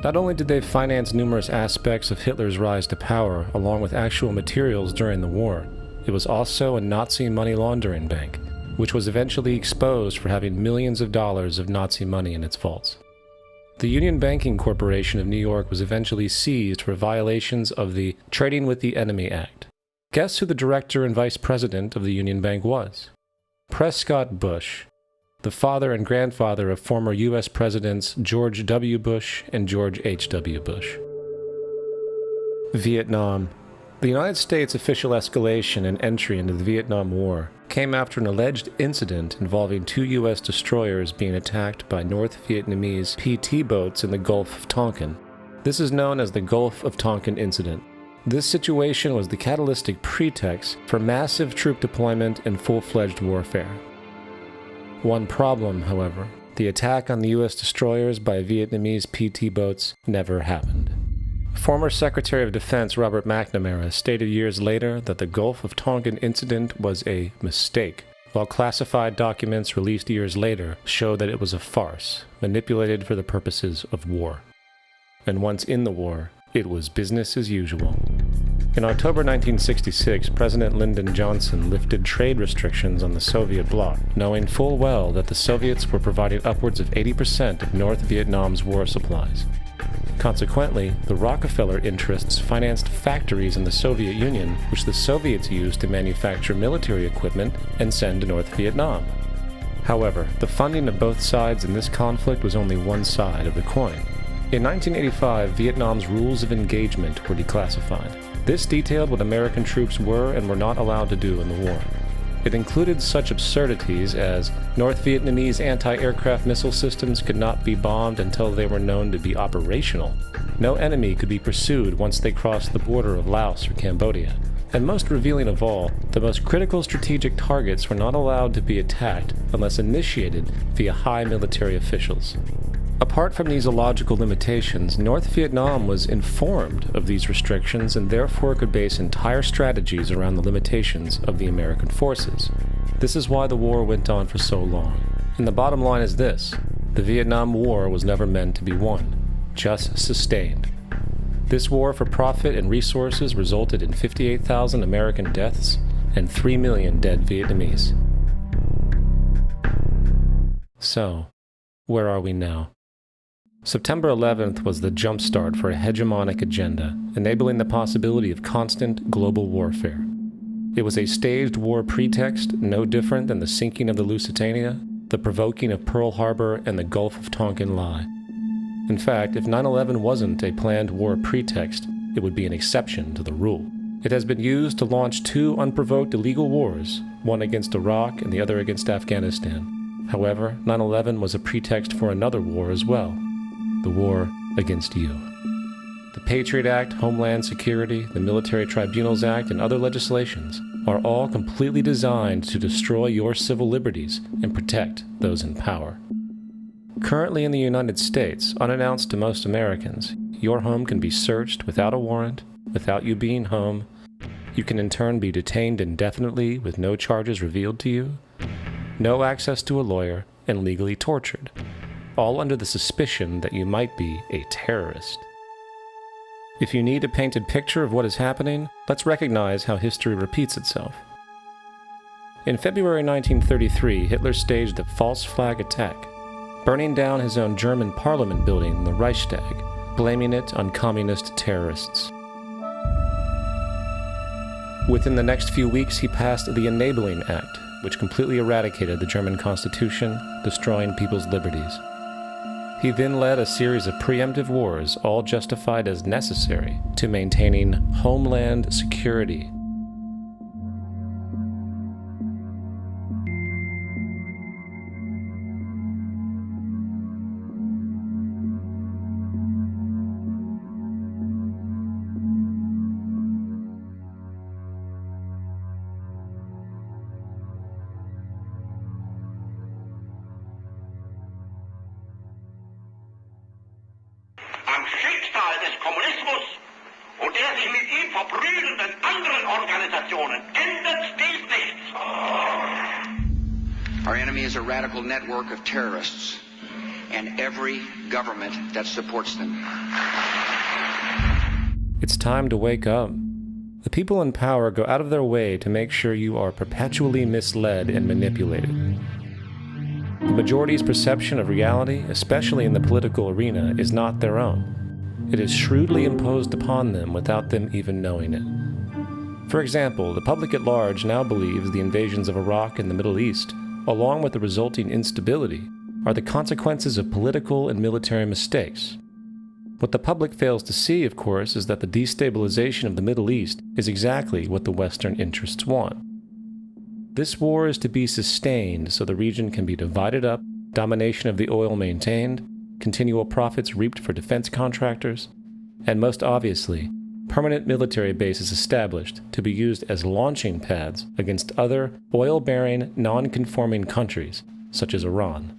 Not only did they finance numerous aspects of Hitler's rise to power, along with actual materials during the war, it was also a Nazi money laundering bank, which was eventually exposed for having millions of dollars of Nazi money in its vaults. The Union Banking Corporation of New York was eventually seized for violations of the Trading with the Enemy Act. Guess who the director and vice president of the Union Bank was? Prescott Bush, the father and grandfather of former U.S. Presidents George W. Bush and George H.W. Bush. Vietnam. The United States' official escalation and entry into the Vietnam War came after an alleged incident involving two U.S. destroyers being attacked by North Vietnamese PT boats in the Gulf of Tonkin. This is known as the Gulf of Tonkin Incident. This situation was the catalytic pretext for massive troop deployment and full-fledged warfare. One problem, however, the attack on the U.S. destroyers by Vietnamese PT boats never happened. Former Secretary of Defense Robert McNamara stated years later that the Gulf of Tonkin incident was a mistake, while classified documents released years later show that it was a farce, manipulated for the purposes of war. And once in the war, it was business as usual. In October 1966, President Lyndon Johnson lifted trade restrictions on the Soviet bloc, knowing full well that the Soviets were providing upwards of 80% of North Vietnam's war supplies. Consequently, the Rockefeller interests financed factories in the Soviet Union, which the Soviets used to manufacture military equipment and send to North Vietnam. However, the funding of both sides in this conflict was only one side of the coin. In 1985, Vietnam's rules of engagement were declassified. This detailed what American troops were and were not allowed to do in the war. It included such absurdities as North Vietnamese anti-aircraft missile systems could not be bombed until they were known to be operational. No enemy could be pursued once they crossed the border of Laos or Cambodia. And most revealing of all, the most critical strategic targets were not allowed to be attacked unless initiated via high military officials. Apart from these illogical limitations, North Vietnam was informed of these restrictions and therefore could base entire strategies around the limitations of the American forces. This is why the war went on for so long. And the bottom line is this: the Vietnam War was never meant to be won, just sustained. This war for profit and resources resulted in 58,000 American deaths and 3 million dead Vietnamese. So, where are we now? September 11th was the jumpstart for a hegemonic agenda, enabling the possibility of constant global warfare. It was a staged war pretext, no different than the sinking of the Lusitania, the provoking of Pearl Harbor, and the Gulf of Tonkin lie. In fact, if 9/11 wasn't a planned war pretext, it would be an exception to the rule. It has been used to launch two unprovoked illegal wars, one against Iraq and the other against Afghanistan. However, 9/11 was a pretext for another war as well. The war against you. The Patriot Act, Homeland Security, the Military Tribunals Act, and other legislations are all completely designed to destroy your civil liberties and protect those in power. Currently in the United States, unannounced to most Americans, your home can be searched without a warrant, without you being home, You can in turn be detained indefinitely with no charges revealed to you, no access to a lawyer, and legally tortured, all under the suspicion that you might be a terrorist. If you need a painted picture of what is happening, let's recognize how history repeats itself. In February 1933, Hitler staged a false flag attack, burning down his own German parliament building, the Reichstag, blaming it on communist terrorists. Within the next few weeks, he passed the Enabling Act, which completely eradicated the German Constitution, destroying people's liberties. He then led a series of preemptive wars, all justified as necessary to maintaining homeland security. Am Schicksal des Kommunismus und der sich mit ihm verbrüdernden anderen Organisationen ändert dies nichts. Our enemy is a radical network of terrorists and every government that supports them. It's time to wake up. The people in power go out of their way to make sure you are perpetually misled and manipulated. The majority's perception of reality, especially in the political arena, is not their own. It is shrewdly imposed upon them without them even knowing it. For example, the public at large now believes the invasions of Iraq and the Middle East, along with the resulting instability, are the consequences of political and military mistakes. What the public fails to see, of course, is that the destabilization of the Middle East is exactly what the Western interests want. This war is to be sustained so the region can be divided up, domination of the oil maintained, continual profits reaped for defense contractors, and most obviously, permanent military bases established to be used as launching pads against other oil-bearing, non-conforming countries, such as Iran.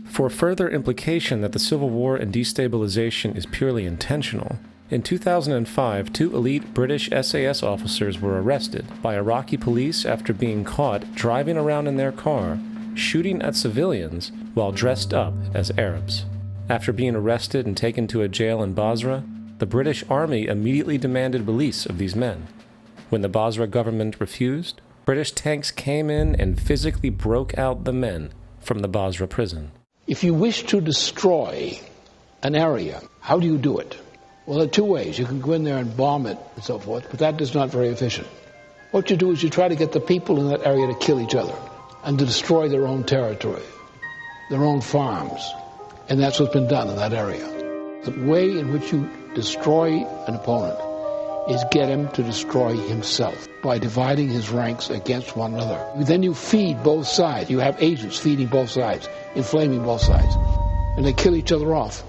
For further implication that the civil war and destabilization is purely intentional, in 2005, 2 elite British SAS officers were arrested by Iraqi police after being caught driving around in their car, shooting at civilians while dressed up as Arabs. After being arrested and taken to a jail in Basra, the British Army immediately demanded release of these men. When the Basra government refused, British tanks came in and physically broke out the men from the Basra prison. If you wish to destroy an area, how do you do it? Well, there are 2 ways. You can go in there and bomb it and so forth, but that is not very efficient. What you do is you try to get the people in that area to kill each other and to destroy their own territory, their own farms. And that's what's been done in that area. The way in which you destroy an opponent is get him to destroy himself by dividing his ranks against one another. Then you feed both sides. You have agents feeding both sides, inflaming both sides, and they kill each other off.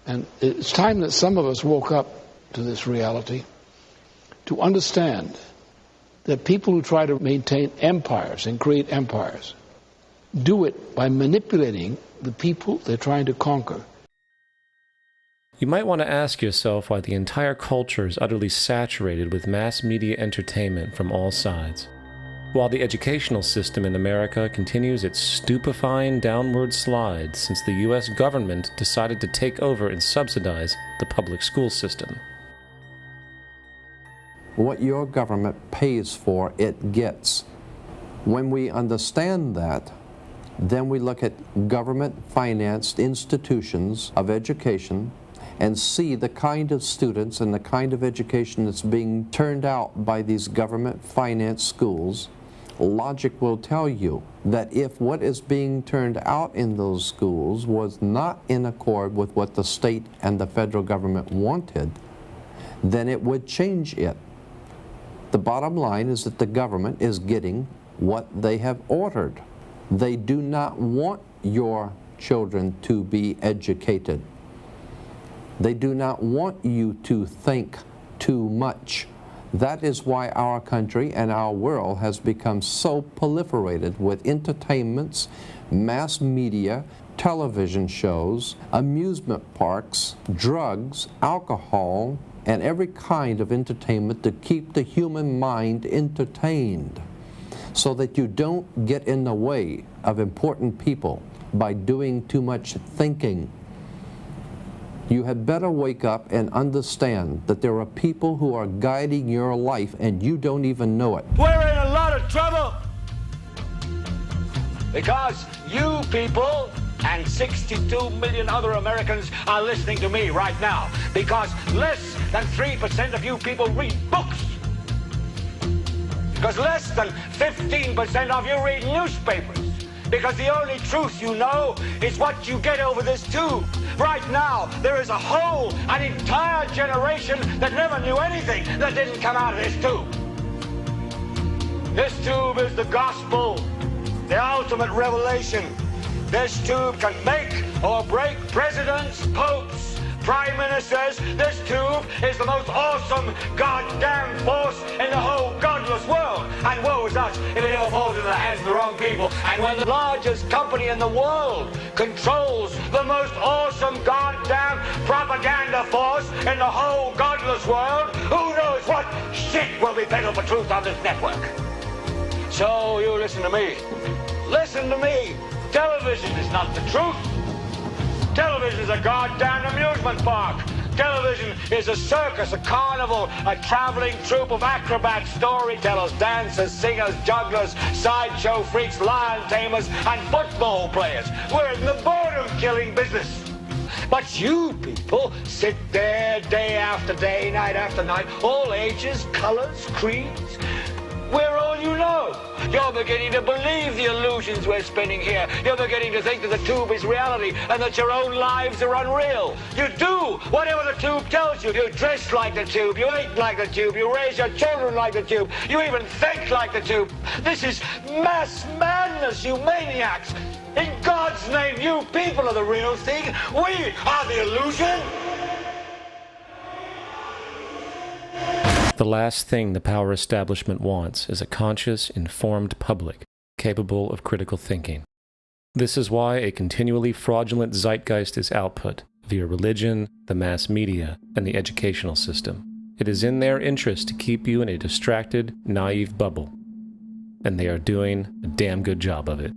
And it's time that some of us woke up to this reality, to understand that people who try to maintain empires and create empires do it by manipulating the people they're trying to conquer. You might want to ask yourself why the entire culture is utterly saturated with mass media entertainment from all sides. While the educational system in America continues its stupefying downward slide since the U.S. government decided to take over and subsidize the public school system. What your government pays for, it gets. When we understand that, then we look at government-financed institutions of education and see the kind of students and the kind of education that's being turned out by these government-financed schools. Logic will tell you that if what is being turned out in those schools was not in accord with what the state and the federal government wanted, then it would change it. The bottom line is that the government is getting what they have ordered. They do not want your children to be educated. They do not want you to think too much. That is why our country and our world has become so proliferated with entertainments, mass media, television shows, amusement parks, drugs, alcohol, and every kind of entertainment to keep the human mind entertained so that you don't get in the way of important people by doing too much thinking. You had better wake up and understand that there are people who are guiding your life and you don't even know it. We're in a lot of trouble because you people and 62 million other Americans are listening to me right now, because less than 3% of you people read books, because less than 15% of you read newspapers, because the only truth you know is what you get over this tube. Right now, there is an entire generation that never knew anything that didn't come out of this tube. This tube is the gospel, the ultimate revelation. This tube can make or break presidents, popes, prime ministers. This tube is the most awesome goddamn force in the whole godless world. And woe is us if it ever falls into the hands of the wrong people. And when the largest company in the world controls the most awesome goddamn propaganda force in the whole godless world, who knows what shit will be peddled for truth on this network. So you listen to me. Listen to me. Television is not the truth. Television is a goddamn amusement park. Television is a circus, a carnival, a traveling troupe of acrobats, storytellers, dancers, singers, jugglers, sideshow freaks, lion tamers, and football players. We're in the boredom-killing business. But you people sit there day after day, night after night, all ages, colors, creeds. We're all you know. You're beginning to believe the illusions we're spinning here. You're beginning to think that the tube is reality and that your own lives are unreal. You do whatever the tube tells you. You dress like the tube. You eat like the tube. You raise your children like the tube. You even think like the tube. This is mass madness, you maniacs. In God's name, you people are the real thing. We are the illusion. The last thing the power establishment wants is a conscious, informed public, capable of critical thinking. This is why a continually fraudulent zeitgeist is output via religion, the mass media, and the educational system. It is in their interest to keep you in a distracted, naive bubble. And they are doing a damn good job of it.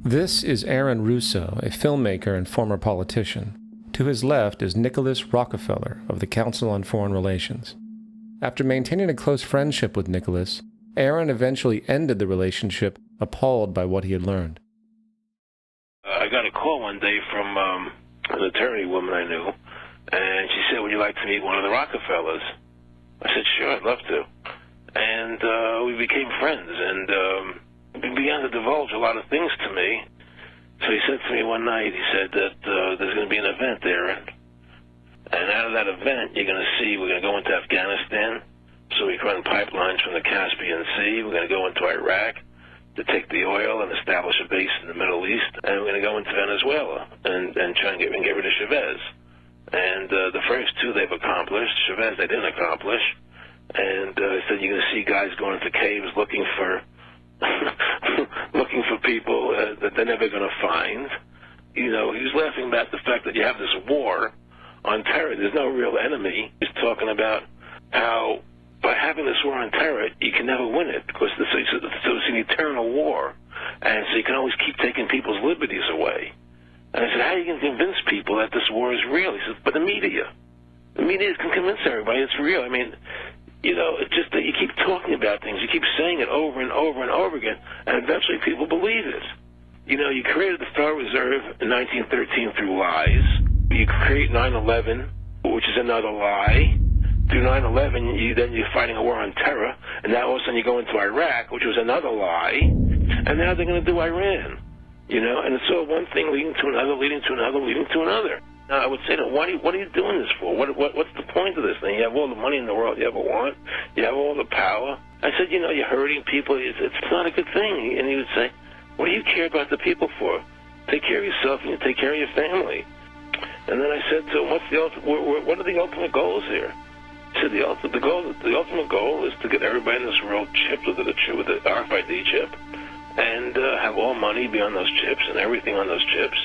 This is Aaron Russo, a filmmaker and former politician. To his left is Nicholas Rockefeller of the Council on Foreign Relations. After maintaining a close friendship with Nicholas, Aaron eventually ended the relationship, appalled by what he had learned. I got a call one day from an attorney woman I knew, and she said, would you like to meet one of the Rockefellers? I said, sure, I'd love to. And we became friends, and he began to divulge a lot of things to me. So he said to me one night, he said that there's going to be an event there, and out of that event, you're going to see we're going to go into Afghanistan, so we can run pipelines from the Caspian Sea. We're going to go into Iraq to take the oil and establish a base in the Middle East, and we're going to go into Venezuela and try and get rid of Chavez. And the first two they've accomplished. Chavez they didn't accomplish. And he said you're going to see guys going into caves looking for looking for people that they're never going to find. You know, he was laughing about the fact that you have this war on terror. There's no real enemy. He's talking about how by having this war on terror, you can never win it because it's an eternal war. And so you can always keep taking people's liberties away. And I said, how are you going to convince people that this war is real? He said, but the media can convince everybody it's real. I mean, you know, it's just that you keep talking about things. You keep saying it over and over and over again, and eventually people believe it. You know, you created the Federal Reserve in 1913 through lies. You create 9/11, which is another lie. Through 9/11, then you're fighting a war on terror, and now all of a sudden you go into Iraq, which was another lie, and now they're going to do Iran. You know, and it's all one thing leading to another, leading to another, leading to another. Now, I would say to them, what are you doing this for? What's the point of this thing? You have all the money in the world you ever want. You have all the power. I said, you know, you're hurting people. It's not a good thing. And he would say, what do you care about the people for? Take care of yourself and you take care of your family. And then I said to him, what are the ultimate goals here? He said, the ultimate goal is to get everybody in this world chipped with the RFID chip. and have all money be on those chips and everything on those chips.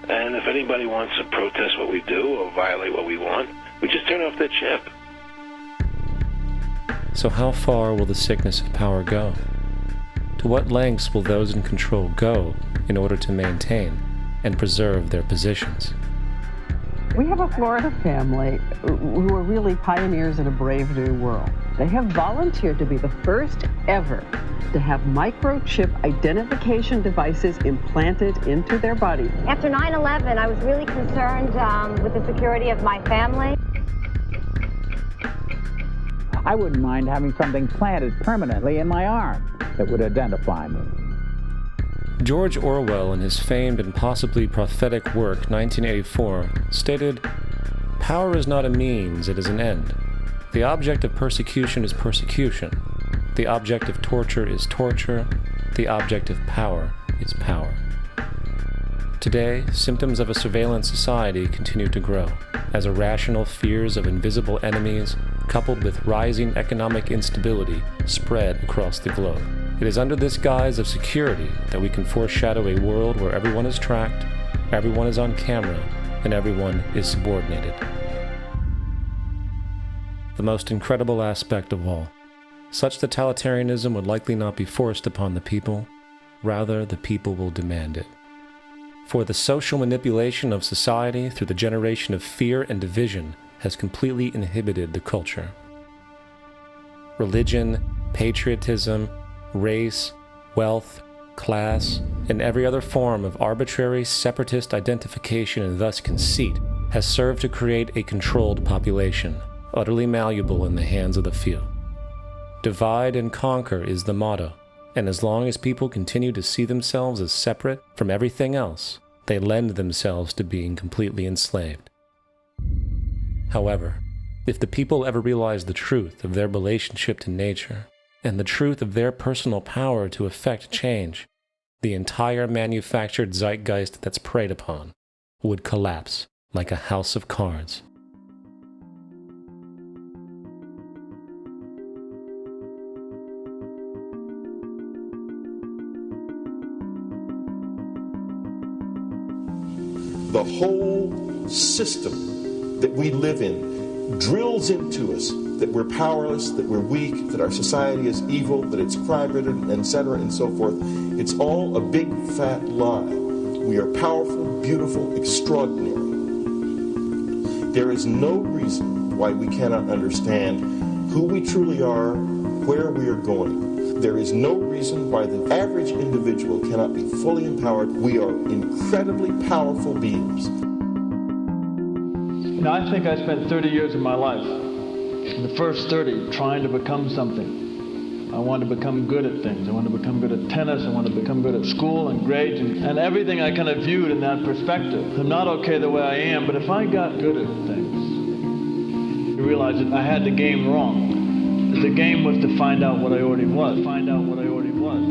And if anybody wants to protest what we do or violate what we want, we just turn off their chip. So how far will the sickness of power go? To what lengths will those in control go in order to maintain and preserve their positions? We have a Florida family who are really pioneers in a brave new world. They have volunteered to be the first ever to have microchip identification devices implanted into their body. After 9/11, I was really concerned with the security of my family. I wouldn't mind having something planted permanently in my arm that would identify me. George Orwell, in his famed and possibly prophetic work 1984, stated, "Power is not a means, it is an end. The object of persecution is persecution. The object of torture is torture. The object of power is power." Today, symptoms of a surveillance society continue to grow, as irrational fears of invisible enemies, coupled with rising economic instability, spread across the globe. It is under this guise of security that we can foreshadow a world where everyone is tracked, everyone is on camera, and everyone is subordinated. The most incredible aspect of all, such totalitarianism would likely not be forced upon the people, rather the people will demand it. For the social manipulation of society through the generation of fear and division has completely inhibited the culture. Religion, patriotism, race, wealth, class, and every other form of arbitrary separatist identification and thus conceit has served to create a controlled population, utterly malleable in the hands of the few. Divide and conquer is the motto, and as long as people continue to see themselves as separate from everything else, they lend themselves to being completely enslaved. However, if the people ever realize the truth of their relationship to nature, and the truth of their personal power to effect change, the entire manufactured zeitgeist that's preyed upon would collapse like a house of cards. The whole system that we live in drills into us that we're powerless, that we're weak, that our society is evil, that it's crime-ridden, etc., and so forth. It's all a big, fat lie. We are powerful, beautiful, extraordinary. There is no reason why we cannot understand who we truly are, where we are going. There is no reason why the average individual cannot be fully empowered. We are incredibly powerful beings. You know, I think I spent 30 years of my life, in the first 30, trying to become something. I wanted to become good at things. I wanted to become good at tennis. I wanted to become good at school and grades and everything I kind of viewed in that perspective. I'm not okay the way I am, but if I got good at things, you realize that I had the game wrong. The game was to find out what I already was. Find out what I already was.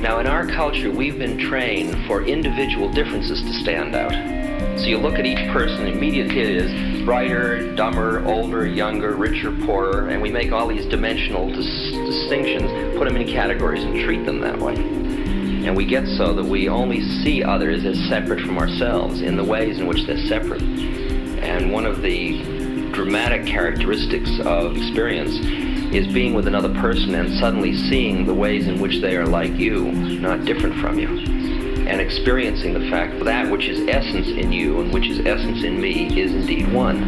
Now, in our culture, we've been trained for individual differences to stand out. So you look at each person, immediately it is brighter, dumber, older, younger, richer, poorer, and we make all these dimensional distinctions, put them in categories and treat them that way. And we get so that we only see others as separate from ourselves in the ways in which they're separate. And one of the dramatic characteristics of experience is being with another person and suddenly seeing the ways in which they are like you, not different from you, and experiencing the fact that which is essence in you and which is essence in me is indeed one.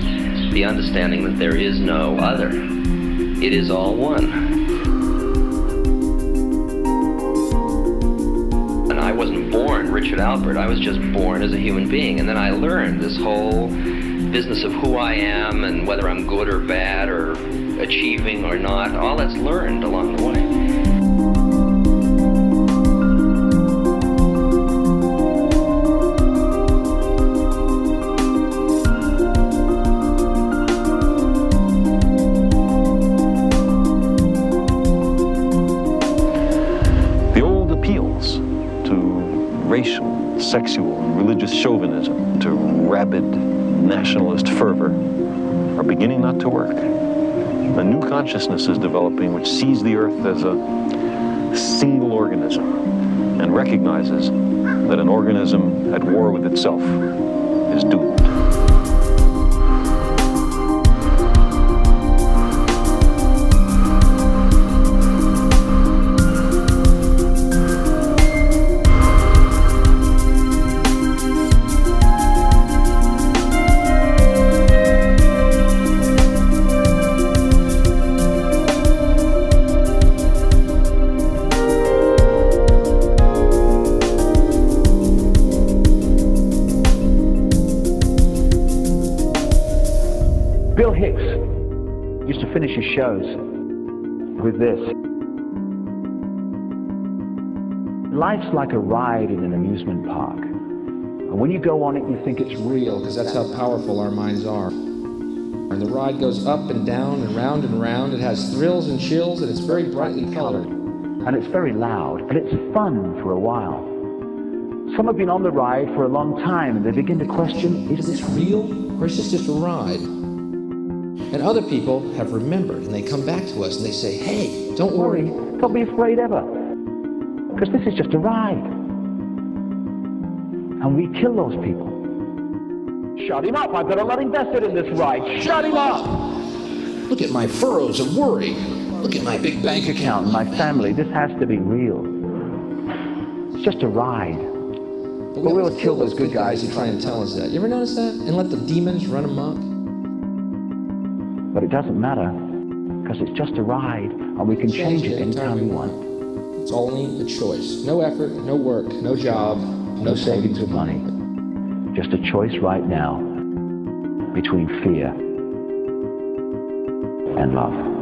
The understanding that there is no other. It is all one. And I wasn't born Richard Albert, I was just born as a human being, and then I learned this whole business of who I am and whether I'm good or bad or achieving or not, all that's learned along the way. racial, sexual, religious chauvinism to rabid nationalist fervor are beginning not to work. A new consciousness is developing which sees the earth as a single organism and recognizes that an organism at war with itself is doomed. Bill Hicks used to finish his shows with this. Life's like a ride in an amusement park. And when you go on it, you think it's real, because that's how powerful our minds are. And the ride goes up and down and round and round. It has thrills and chills, and it's very brightly colored. And it's very loud, and it's fun for a while. Some have been on the ride for a long time, and they begin to question, is this real, or is this just a ride? And other people have remembered, and they come back to us and they say, hey, don't worry. Don't be afraid ever, because this is just a ride. And we kill those people. Shut him up, I've got a lot invested in this ride. Shut him up! Look at my furrows of worry. Look at my big bank account. My family, this has to be real. It's just a ride. But we'll kill those good guys who try and tell us that. You ever notice that? And let the demons run amok? But it doesn't matter, because it's just a ride, and we can change it anytime we want. It's only a choice. No effort, no work, no job, no savings of money. Just a choice right now between fear and love.